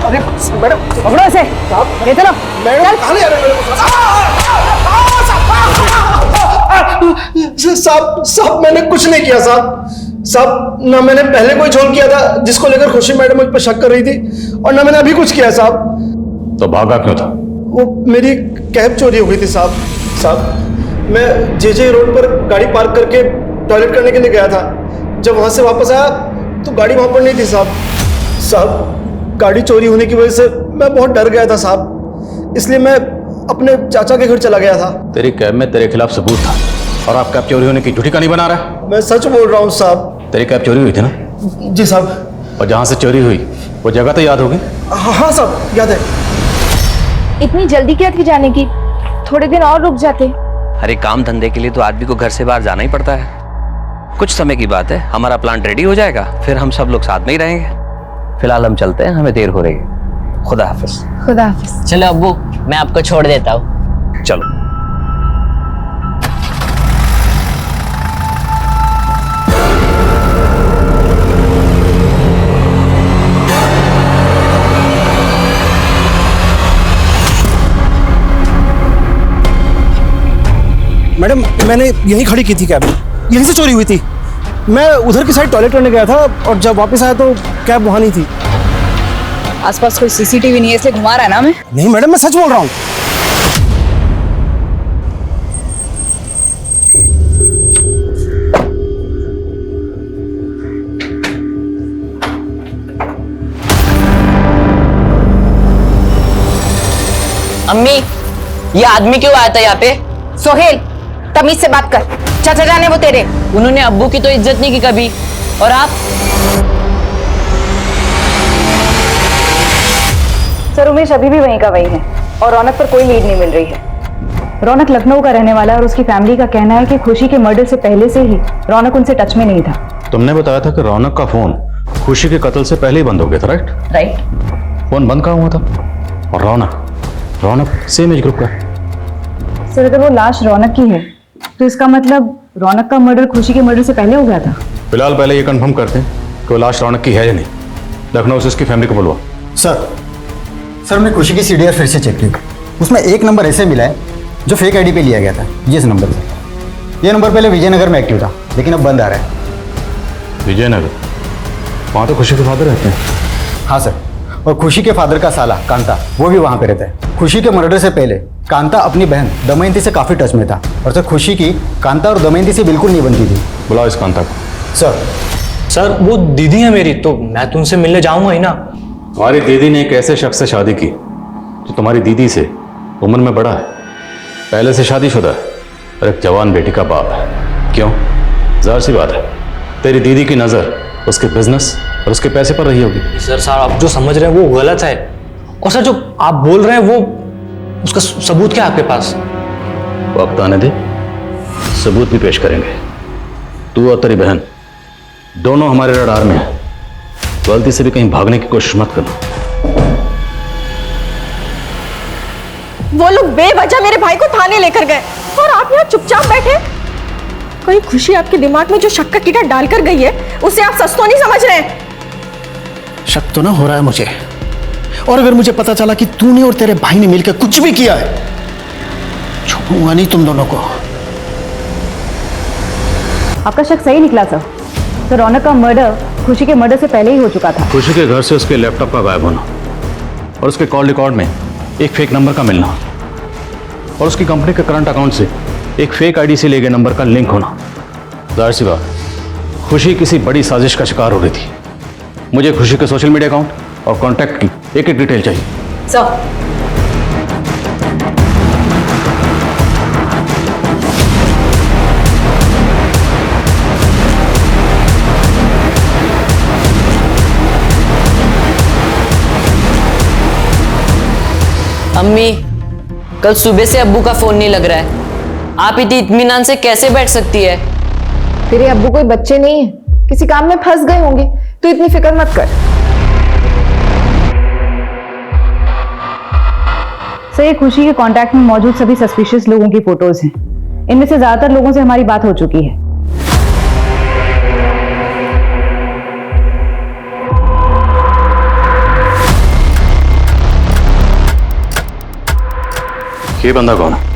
अरे मैडम, पकड़ो इसे। ये चलो। साहब, मैंने कुछ नहीं किया साहब, ना मैंने पहले कोई झोल किया था जिसको लेकर खुशी मैडम मुझ पर शक कर रही थी, और ना मैंने अभी कुछ किया साहब। तो भागा क्यों था? वो मेरी कैब चोरी हो गई थी साहब। मैं जे रोड पर गाड़ी पार्क करके टॉयलेट करने के लिए गया था। जब वहां से वापस आया तो गाड़ी वहां पर नहीं थी साहब। गाड़ी चोरी होने की वजह से मैं बहुत डर गया था साहब, इसलिए मैं अपने चाचा के घर चला गया था। तेरी कैब में तेरे खिलाफ सबूत था, और आप कैब चोरी होने की झूठी कहानी बना रहा है। मैं सच बोल रहा हूँ साहब। तेरी कैब चोरी हुई थी ना? जी साहब। और जहां से चोरी हुई वो जगह तो याद होगी? हाँ साहब, याद है। इतनी जल्दी क्या थी जाने की? थोड़े दिन और रुक जाते। अरे काम धंधे के लिए तो आदमी को घर से बाहर जाना ही पड़ता है। कुछ समय की बात है, हमारा प्लान रेडी हो जाएगा, फिर हम सब लोग साथ में ही रहेंगे। फिलहाल हम चलते हैं, हमें देर हो रही है। खुदा हाफिज। खुदा हाफिज। चलो अब्बू, मैं आपको छोड़ देता हूँ। चलो। मैडम मैंने यहीं खड़ी की थी कैब, यहीं से चोरी हुई थी। मैं उधर की साइड टॉयलेट करने गया था और जब वापस आया तो कैब वहाँ नहीं थी। आसपास कोई सीसीटीवी नहीं है इसलिए घुमा रहा है ना मैं? नहीं मैडम, मैं सच बोल रहा हूँ। अम्मी, ये आदमी क्यों आया था यहाँ पे? सोहेल, तमीज से बात कर। चाचा जाने वो तेरे। उन्होंने अब्बू की तो इज्जत नहीं की कभी, और आप? सर उमेश अभी भी वहीं का वहीं है और रौनक पर कोई लीड नहीं मिल रही है। रौनक लखनऊ का रहने वाला है और उसकी फैमिली का कहना है कि खुशी के मर्डर से पहले से ही रौनक उनसे टच में नहीं था। तुमने बताया था कि रौनक का फोन खुशी के कत्ल से पहले ही बंद हो गया था, राइट? राइट। फोन बंद कहाँ हुआ था? और रौनक सेम एज ग्रुप का। सर अगर वो लाश रौनक की है तो इसका मतलब रौनक का मर्डर खुशी के मर्डर से पहले हो गया था। फिलहाल पहले ये कंफर्म करते हैं कि वो लाश रौनक की है या नहीं। लखनऊ से उसकी फैमिली को बुलवा। सर हमने खुशी की सीडीआर फिर से चेक की, उसमें एक नंबर ऐसे मिला है जो फेक आईडी पे लिया गया था, जिस नंबर से। ये नंबर पहले विजयनगर में एक्टिव था लेकिन अब बंद आ रहा है। विजयनगर? वहाँ तो खुशी के फादर रहते हैं। हाँ सर, और खुशी के फादर का साला कांता वो भी वहाँ पे रहता है। खुशी के मर्डर से पहले कांता अपनी बहन दमयंती से काफ़ी टच में था और सर खुशी की कांता और दमयंती से बिल्कुल नहीं बनती थी। बुलाओ इस कांता को। सर वो दीदी है मेरी, तो मैं तुमसे मिलने जाऊंगा ही ना। तुम्हारी दीदी ने एक ऐसे शख्स से शादी की जो तुम्हारी दीदी से उम्र में बड़ा है, पहले से शादीशुदा है और एक जवान बेटी का बाप है। क्यों? जाहिर सी बात है तेरी दीदी की नज़र उसके बिजनेस और उसके पैसे पर रही होगी। सर साहब आप जो समझ रहे हैं वो गलत है, और सर जो आप बोल रहे हैं वो उसका सबूत क्या है आपके पास? वक्त आने दे, सबूत भी पेश करेंगे। तू और तेरी बहन दोनों हमारे रडार में है, गलती से भी कहीं भागने की कोशिश मत करना। वो लोग बेवजह मेरे भाई को थाने लेकर गए और आप यहाँ चुपचाप बैठे। कहीं खुशी आपके दिमाग में जो शक का कीड़ा डालकर गई है उसे आप सच तो नहीं समझ रहे? शक तो ना हो रहा है मुझे, और अगर मुझे पता चला कि तूने और तेरे भाई ने मिलकर कुछ भी किया है, छोड़ूंगा नहीं तुम दोनों को। आपका शक सही निकला सर। तो रौनक का मर्डर खुशी के मर्डर से पहले ही हो चुका था। खुशी के घर से उसके लैपटॉप का गायब होना और उसके कॉल रिकॉर्ड में एक फेक नंबर का मिलना और उसकी कंपनी के करंट अकाउंट से एक फेक आईडी से लिए गए नंबर का लिंक होना, जाहिर सी बात खुशी किसी बड़ी साजिश का शिकार हो रही थी। मुझे खुशी के सोशल मीडिया अकाउंट और कॉन्टैक्ट की एक डिटेल चाहिए। सर अम्मी, कल सुबह से अब्बू का फोन नहीं लग रहा है। आप इतनी इत्मीनान से कैसे बैठ सकती है? तेरे अब्बू कोई बच्चे नहीं है, किसी काम में फंस गए होंगे, तू इतनी फिक्र मत कर। सर ये खुशी के कांटेक्ट में मौजूद सभी सस्पिशियस लोगों की फोटोज हैं। इनमें से ज्यादातर लोगों से हमारी बात हो चुकी है। ये बंदा कौन है?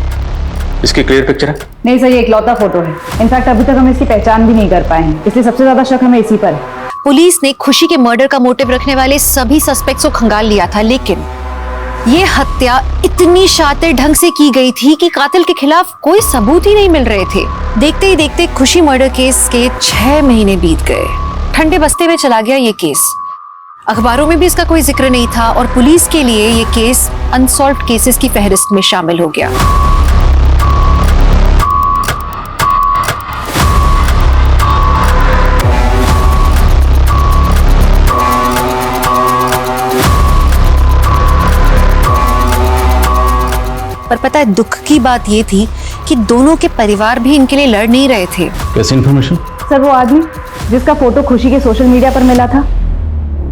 इसकी क्लियर पिक्चर है? नहीं सर, ये इकलौता फोटो है। इनफैक्ट अभी तक हम इसकी पहचान भी नहीं कर पाए हैं, इसलिए सबसे ज्यादा शक हमें इसी पर है। पुलिस ने खुशी के मर्डर का मोटिव रखने वाले सभी सस्पेक्ट्स को खंगाल लिया था, लेकिन ये हत्या इतनी शातिर ढंग से की गई थी कि कातिल के खिलाफ कोई सबूत ही नहीं मिल रहे थे। देखते ही देखते खुशी मर्डर केस के 6 महीने बीत गए। ठंडे बस्ते में चला गया ये केस। अखबारों में भी इसका कोई जिक्र नहीं था और पुलिस के लिए ये केस अनसॉल्व्ड केसेस की फहरिस्त में शामिल हो गया। पर पता है दुख की बात ये थी कि दोनों के परिवार भी इनके लिए लड़ नहीं रहे थे। कैसी इंफॉर्मेशन? सर वो आदमी जिसका फोटो खुशी के सोशल मीडिया पर मिला था,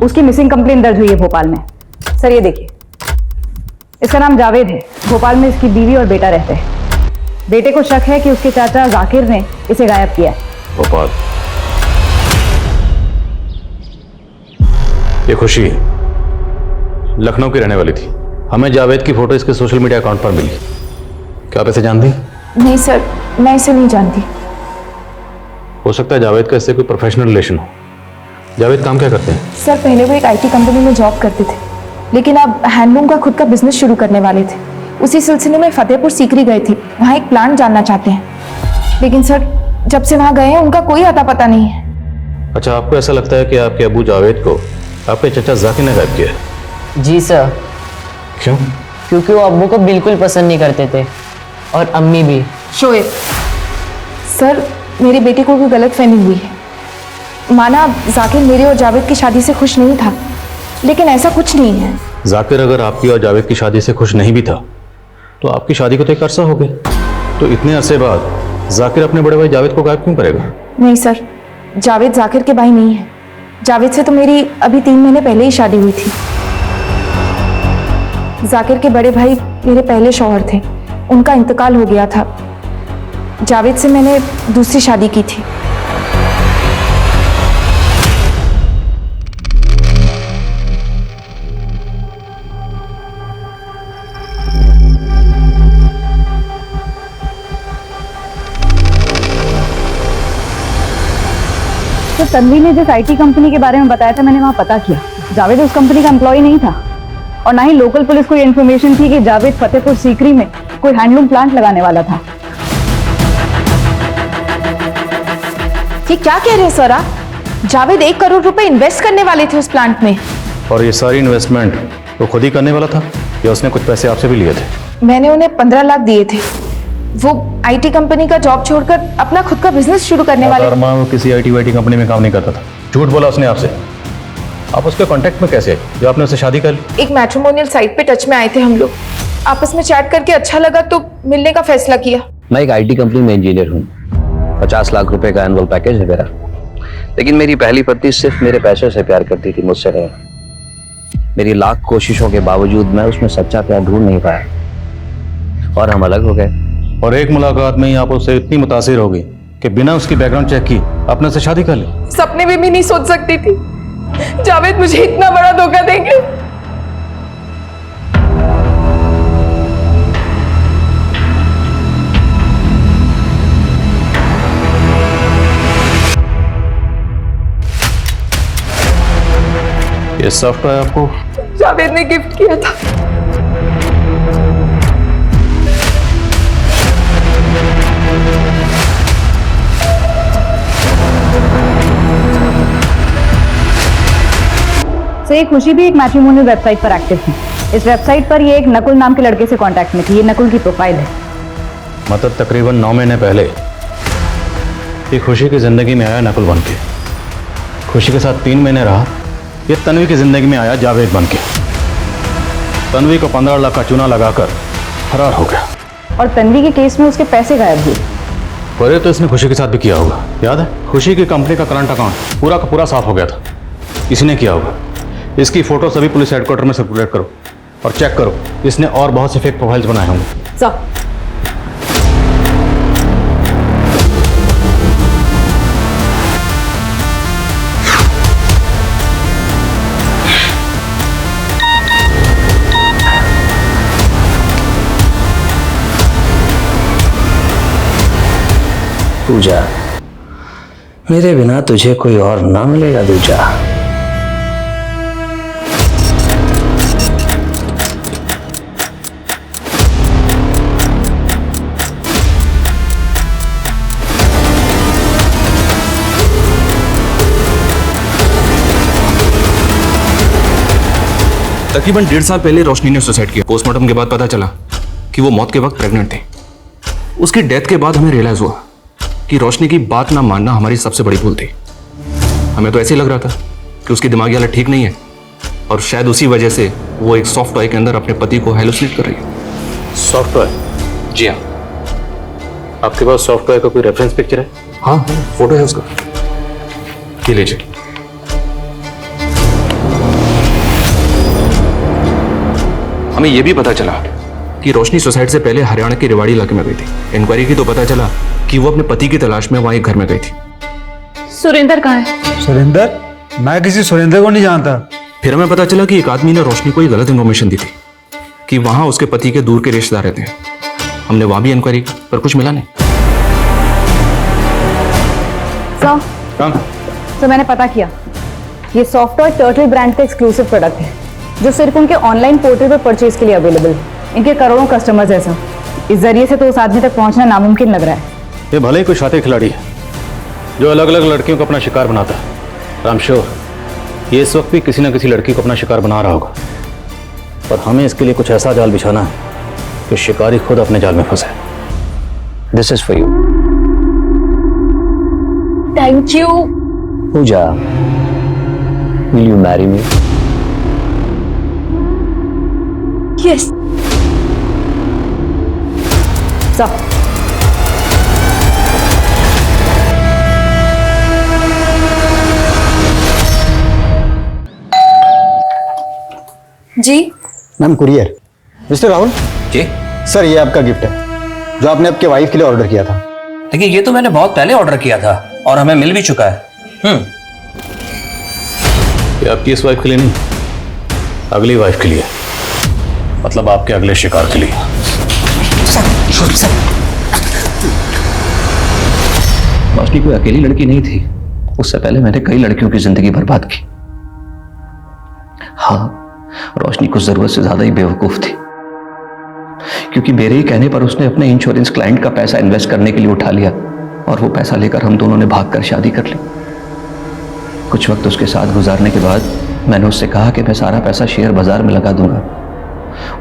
उसकी मिसिंग कंप्लेंट दर्ज हुई है भोपाल में। सर ये देखिए, इसका नाम जावेद है। भोपाल में इसकी बीवी और बेटा रहते हैं। बेटे को शक है कि उसके चाचा जाकिर ने इसे गायब किया है। भोपाल? ये खुशी लखनऊ की रहने वाली थी। हमें जावेद की फोटो इसके सोशल मीडिया अकाउंट पर मिली। क्या आप इसे जानती? नहीं सर, मैं इसे नहीं जानती। हो सकता है जावेद का इससे कोई प्रोफेशनल रिलेशन हो। जावेद काम क्या करते हैं? सर पहले वो एक आईटी कंपनी में जॉब करते थे, लेकिन अब हैंडलूम का खुद का बिजनेस शुरू करने वाले थे। उसी सिलसिले में फतेहपुर सीकरी गए थे, वहाँ एक प्लांट जानना चाहते हैं। लेकिन सर जब से वहाँ गए हैं उनका कोई अता पता नहीं है। अच्छा, आपको ऐसा लगता है कि आपके अबू जावेद को आपके चचा जाकिर ने गायब किया है? जी सर। क्यों? क्योंकि वो अब्बू को बिल्कुल पसंद नहीं करते थे, और अम्मी भी। शोएब सर, मेरी बेटी को कोई गलत फहमी हुई है। माना जाकिर मेरे और जावेद की शादी से खुश नहीं था, लेकिन ऐसा कुछ नहीं है। जाकिर अगर आपकी और जावेद की शादी से खुश नहीं भी था तो आपकी शादी को तो एक अरसा हो गया, तो इतने अरसे बाद जाकिर अपने बड़े भाई जावेद को गायब क्यों करेगा? नहीं सर, जावेद जाकिर के भाई नहीं है। जावेद से तो मेरी अभी 3 महीने पहले ही शादी हुई थी। जाकिर के बड़े भाई मेरे पहले शौहर थे, उनका इंतकाल हो गया था। जावेद से मैंने दूसरी शादी की थी। तो तन्वी ने जिस आईटी कंपनी के बारे में बताया था, मैंने वहाँ पता किया। जावेद उस कंपनी का एम्प्लॉय नहीं था, और ना ही लोकल पुलिस को ये इन्फॉर्मेशन थी कि जावेद फतेहपुर सीकरी में कोई हैंडलूम प्लांट लगाने वाला था। ये क्या कह रहे हैं सर आप? जावेद 1 करोड़ रुपए इन्वेस्ट करने वाले थे उस प्लांट में। और ये सारी इन्वेस्टमेंट वो खुद ही करने वाला था या उसने कुछ पैसे आपसे भी लिए थे? मैंने उन्हें 15 लाख दिए थे। वो आईटी कंपनी का जॉब छोड़कर अपना खुद का बिजनेस शुरू करने वाले। वो किसी आईटी वाईटी कंपनी में काम नहीं करता था, झूठ बोला उसने आपसे। आप उसके कांटेक्ट में कैसे जो आपने उससे शादी कर ली? एक मैट्रिमोनियल साइट पे टच में आए थे हम लोग, आपस में चैट करके अच्छा लगा तो मिलने का फैसला किया। मैं एक आईटी कंपनी में इंजीनियर हूँ, 50 लाख रुपए का एनुअल पैकेज है मेरा। लेकिन मेरी पहली पत्नी सिर्फ मेरे पैसों से प्यार करती थी, मुझसे नहीं। मेरी लाख कोशिशों के बावजूद मैं उसमें सच्चा प्यार ढूंढ नहीं पाया और हम अलग हो गए। और एक मुलाकात में ही आप उससे इतनी मुतासिर हो गई कि बिना उसकी बैकग्राउंड चेक की आपने उससे शादी कर ली? सपने में भी नहीं सोच सकती थी जावेद मुझे इतना बड़ा धोखा देंगे। ये सॉफ्टवेयर आपको जावेद ने गिफ्ट किया था। तो ये खुशी भी एक मैट्रिमोनियल वेबसाइट पर एक्टिव थी। इस वेबसाइट पर ये एक नकुल नाम के लड़के से कांटेक्ट में थी। ये नकुल की प्रोफाइल है। मतलब तकरीबन 9 महीने पहले ये खुशी की जिंदगी में आया नकुल बन के, खुशी के साथ 3 महीने रहा, ये तन्वी की जिंदगी में आया जावेद बन के। तन्वी को 15 लाख का चूना लगाकर फरार हो गया। और तन्वी के केस में उसके पैसे गायब हुए। और ये तो इसने खुशी के साथ भी किया होगा, याद है? खुशी की कंपनी का करंट अकाउंट पूरा का पूरा साफ हो गया था, इसने किया होगा। इसकी फोटो सभी पुलिस हेडक्वार्टर में सर्कुलेट करो और चेक करो, इसने और बहुत से फेक प्रोफाइल्स बनाए होंगे। सर पूजा, मेरे बिना तुझे कोई और ना मिलेगा दूजा। तकरीबन 1.5 साल पहले रोशनी ने सुसाइड किया। पोस्टमार्टम के बाद पता चला कि वो मौत के वक्त प्रेग्नेंट थी। उसकी डेथ के बाद हमें रियलाइज हुआ कि रोशनी की बात ना मानना हमारी सबसे बड़ी भूल थी। हमें तो ऐसे ही लग रहा था कि उसकी दिमागी हालत ठीक नहीं है और शायद उसी वजह से वो एक सॉफ्ट टॉय के अंदर अपने पति को हेलुसिनेट कर रही है। सॉफ्टवेयर? जी हाँ। आपके पास सॉफ्टवेयर का कोई रेफरेंस पिक्चर है? हाँ, फोटो है उसका। ये लीजिए। हमें यह भी पता चला कि रोशनी सुसाइड से पहले हरियाणा के रेवाड़ी इलाके में गई थी। इंक्वायरी की तो पता चला कि वो अपने पति की तलाश में वहां एक घर में गई थी। सुरेंद्र कहाँ है? सुरेंद्र? मैं किसी सुरेंद्र को नहीं जानता। फिर हमें पता चला कि एक आदमी ने रोशनी को ये गलत इन्फॉर्मेशन दी थी कि वहां उसके पति के दूर के रिश्तेदार रहते हैं। हमने वहां भी इंक्वायरी की पर कुछ मिला नहीं। सर मैंने पता किया, ये सॉफ्टवेयर टर्टल ब्रांड का एक्सक्लूसिव प्रोडक्ट है जो सिर्फ उनके ऑनलाइन पोर्टल पर परचेज के लिए अवेलेबल है। इनके करोड़ों कस्टमर्स हैं सर। इस जरिए से तो उस आदमी तक पहुंचना नामुमकिन लग रहा है। ये भले ही कोई शातिर खिलाड़ी है जो अलग अलग लड़कियों को अपना शिकार बनाता है, आई एम श्योर ये इस वक्त भी किसी न किसी लड़की को अपना शिकार बना रहा होगा। पर हमें इसके लिए कुछ ऐसा जाल बिछाना है कि शिकारी खुद अपने जाल में फंसे। This is for you. Thank you. Pooja, will you marry me? Yes sir. जी ma'am courier. Mister Rahul ji sir, ये आपका गिफ्ट है जो आपने आपके वाइफ के लिए ऑर्डर किया था। देखिए ये तो मैंने बहुत पहले ऑर्डर किया था और हमें मिल भी चुका है। ये आपकी इस वाइफ के लिए नहीं, अगली वाइफ के लिए, मतलब आपके अगले शिकार के लिए। रोशनी कोई अकेली लड़की नहीं थी, उससे पहले मैंने कई लड़कियों की जिंदगी बर्बाद की। हाँ, रोशनी कुछ जरूरत से ज्यादा ही बेवकूफ थी, क्योंकि मेरे ही कहने पर उसने अपने इंश्योरेंस क्लाइंट का पैसा इन्वेस्ट करने के लिए उठा लिया और वो पैसा लेकर हम दोनों ने भागकर शादी कर ली। कुछ वक्त उसके साथ गुजारने के बाद मैंने उससे कहा कि मैं सारा पैसा शेयर बाजार में लगा दूंगा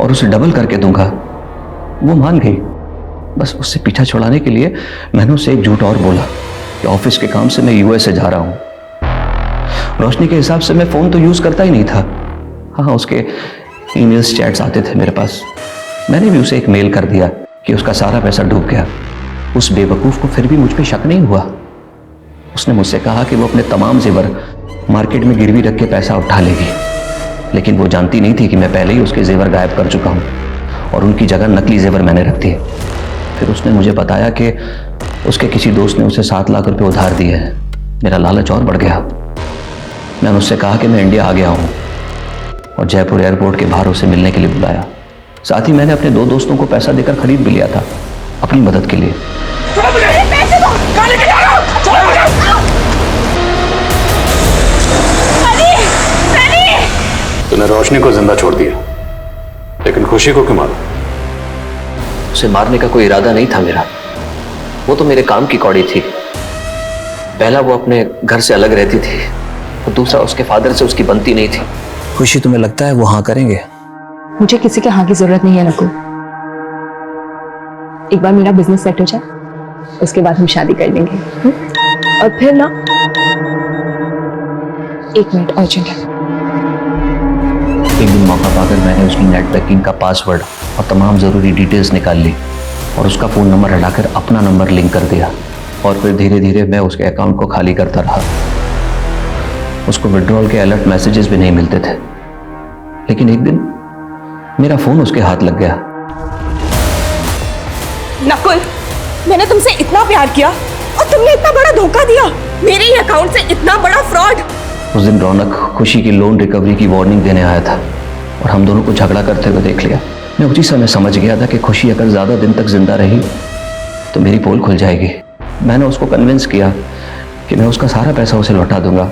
और उसे डबल करके दूंगा। वो मान गई। बस उससे पीछा छुड़ाने के लिए मैंने उसे एक झूठ और बोला कि ऑफिस के काम से मैं यूएसए जा रहा हूं। रोशनी के हिसाब से मैं फोन तो यूज करता ही नहीं था। हाँ, उसके ईमेल्स चैट्स आते थे मेरे पास। मैंने भी उसे एक मेल कर दिया कि उसका सारा पैसा डूब गया। उस बेवकूफ को फिर भी मुझ पे शक नहीं हुआ। उसने मुझसे कहा कि वो अपने तमाम जेवर मार्केट में गिरवी रख के पैसा उठा लेगी, लेकिन वो जानती नहीं थी कि मैं पहले ही उसके जेवर गायब कर चुका हूँ और उनकी जगह नकली जेवर मैंने रख दिए। फिर उसने मुझे बताया कि उसके किसी दोस्त ने उसे 7 लाख रुपए उधार दिए हैं। मेरा लालच और बढ़ गया। मैंने उससे कहा कि मैं इंडिया आ गया हूँ और जयपुर एयरपोर्ट के बाहर उसे मिलने के लिए बुलाया। साथ ही मैंने अपने 2 दोस्तों को पैसा देकर खरीद भी लिया था अपनी मदद के लिए। तूने रोशनी को जिंदा छोड़ दिया, लेकिन खुशी को क्यों मारा? उसे मारने का कोई इरादा नहीं था मेरा। वो तो मेरे काम की कौड़ी थी। पहला वो अपने घर से अलग रहती थी और दूसरा उसके फादर से उसकी बनती नहीं थी। खुशी तुम्हें लगता है वो हाँ करेंगे? मुझे किसी के हाँ की जरूरत नहीं है नकुल। एक बार मेरा बिजनेस सेट हो जाए, उसके बाद हम शादी कर लेंगे। और फिर ना, 1 मिनट अर्जेंट है। एक दिन मौका पाकर मैंने उसकी नेट बैंकिंग का पासवर्ड और तमाम जरूरी डिटेल्स निकाल ली और उसका फोन नंबर हटाकर अपना नंबर लिंक कर दिया। और फिर धीरे धीरे मैं उसके अकाउंट को खाली करता रहा। उसको विड्रॉल के अलर्ट मैसेजेस भी नहीं मिलते थे, लेकिन एक दिन मेरा फोन उसके हाथ लग गया। नकुल, मैंने तुमसे इतना प्यार किया और तुमने इतना बड़ा धोखा दिया। मेरे ही अकाउंट से इतना बड़ा फ्रॉड। उस दिन रौनक खुशी की लोन रिकवरी की वार्निंग देने आया था और हम दोनों को झगड़ा करते हुए देख लिया। मैं उसी समय समझ गया था कि खुशी अगर ज्यादा दिन तक जिंदा रही तो मेरी पोल खुल जाएगी। मैंने उसको कन्विंस किया कि मैं उसका सारा पैसा उसे लौटा दूंगा,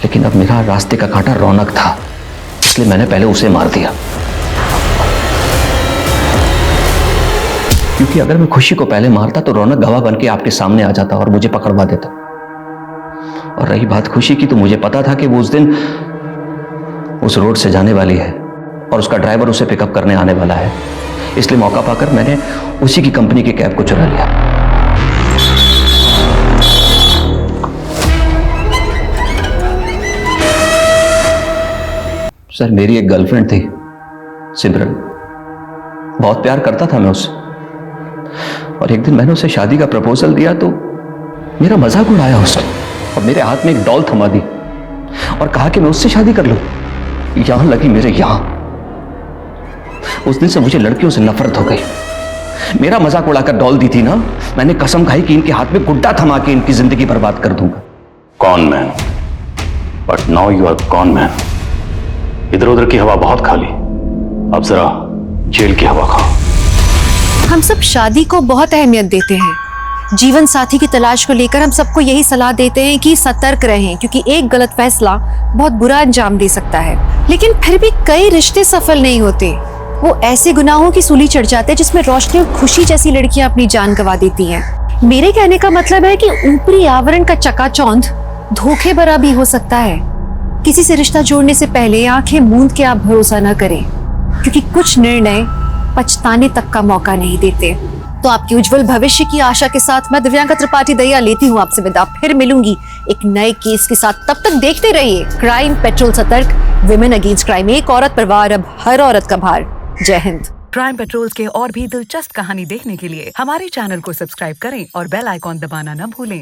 लेकिन अब मेरा रास्ते का कांटा रौनक था, इसलिए मैंने पहले उसे मार दिया। क्योंकि अगर मैं खुशी को पहले मारता तो रौनक गवाह बन के आपके सामने आ जाता और मुझे पकड़वा देता। और रही बात खुशी की, तो मुझे पता था कि वो उस दिन उस रोड से जाने वाली है और उसका ड्राइवर उसे पिकअप करने आने वाला है। इसलिए मौका पाकर मैंने उसी की कंपनी की कैब को चुरा लिया। सर, मेरी एक गर्लफ्रेंड थी सिमरन। बहुत प्यार करता था मैं उससे, और एक दिन मैंने उसे शादी का प्रपोजल दिया तो मेरा मजाक उड़ाया उसने और मेरे हाथ में एक डॉल थमा दी और कहा कि मैं उससे शादी कर लूं। यहां लगी मेरे यहां। उस दिन से मुझे लड़कियों से नफरत हो गई। मेरा मजाक उड़ाकर डॉल दी थी ना, मैंने कसम खाई कि इनके हाथ में गुड्डा थमा के इनकी जिंदगी बर्बाद कर दूंगा। Con man, but now you are con man. इधर उधर की हवा बहुत खाली, अब जरा जेल की हवा खाओ। हम सब शादी को बहुत अहमियत देते हैं, जीवन साथी की तलाश को लेकर हम सबको यही सलाह देते हैं कि सतर्क रहें, क्योंकि एक गलत फैसला बहुत बुरा अंजाम दे सकता है। लेकिन फिर भी कई रिश्ते सफल नहीं होते। वो ऐसे गुनाहों की सूली चढ़ जाते हैं जिसमें रोशनी और खुशी जैसी लड़कियां अपनी जान गंवा देती हैं। मेरे कहने का मतलब है कि ऊपरी आवरण का चकाचौंध धोखे भरा भी हो सकता है। किसी से रिश्ता जोड़ने से पहले आंखें मूंद के आप भरोसा न करें, क्योंकि कुछ निर्णय पछताने तक का मौका नहीं देते। तो आपके उज्जवल भविष्य की आशा के साथ मैं दिव्यांका त्रिपाठी दहिया लेती हूँ आपसे विदा। फिर मिलूंगी एक नए केस के साथ। तब तक देखते रहिए क्राइम पेट्रोल सतर्क, विमेन अगेंस्ट क्राइम। एक औरत पर वार, अब हर औरत का भार। जय हिंद। क्राइम पेट्रोल के और भी दिलचस्प कहानी देखने के लिए हमारे चैनल को सब्सक्राइब करें और बेल आइकॉन दबाना न भूलें।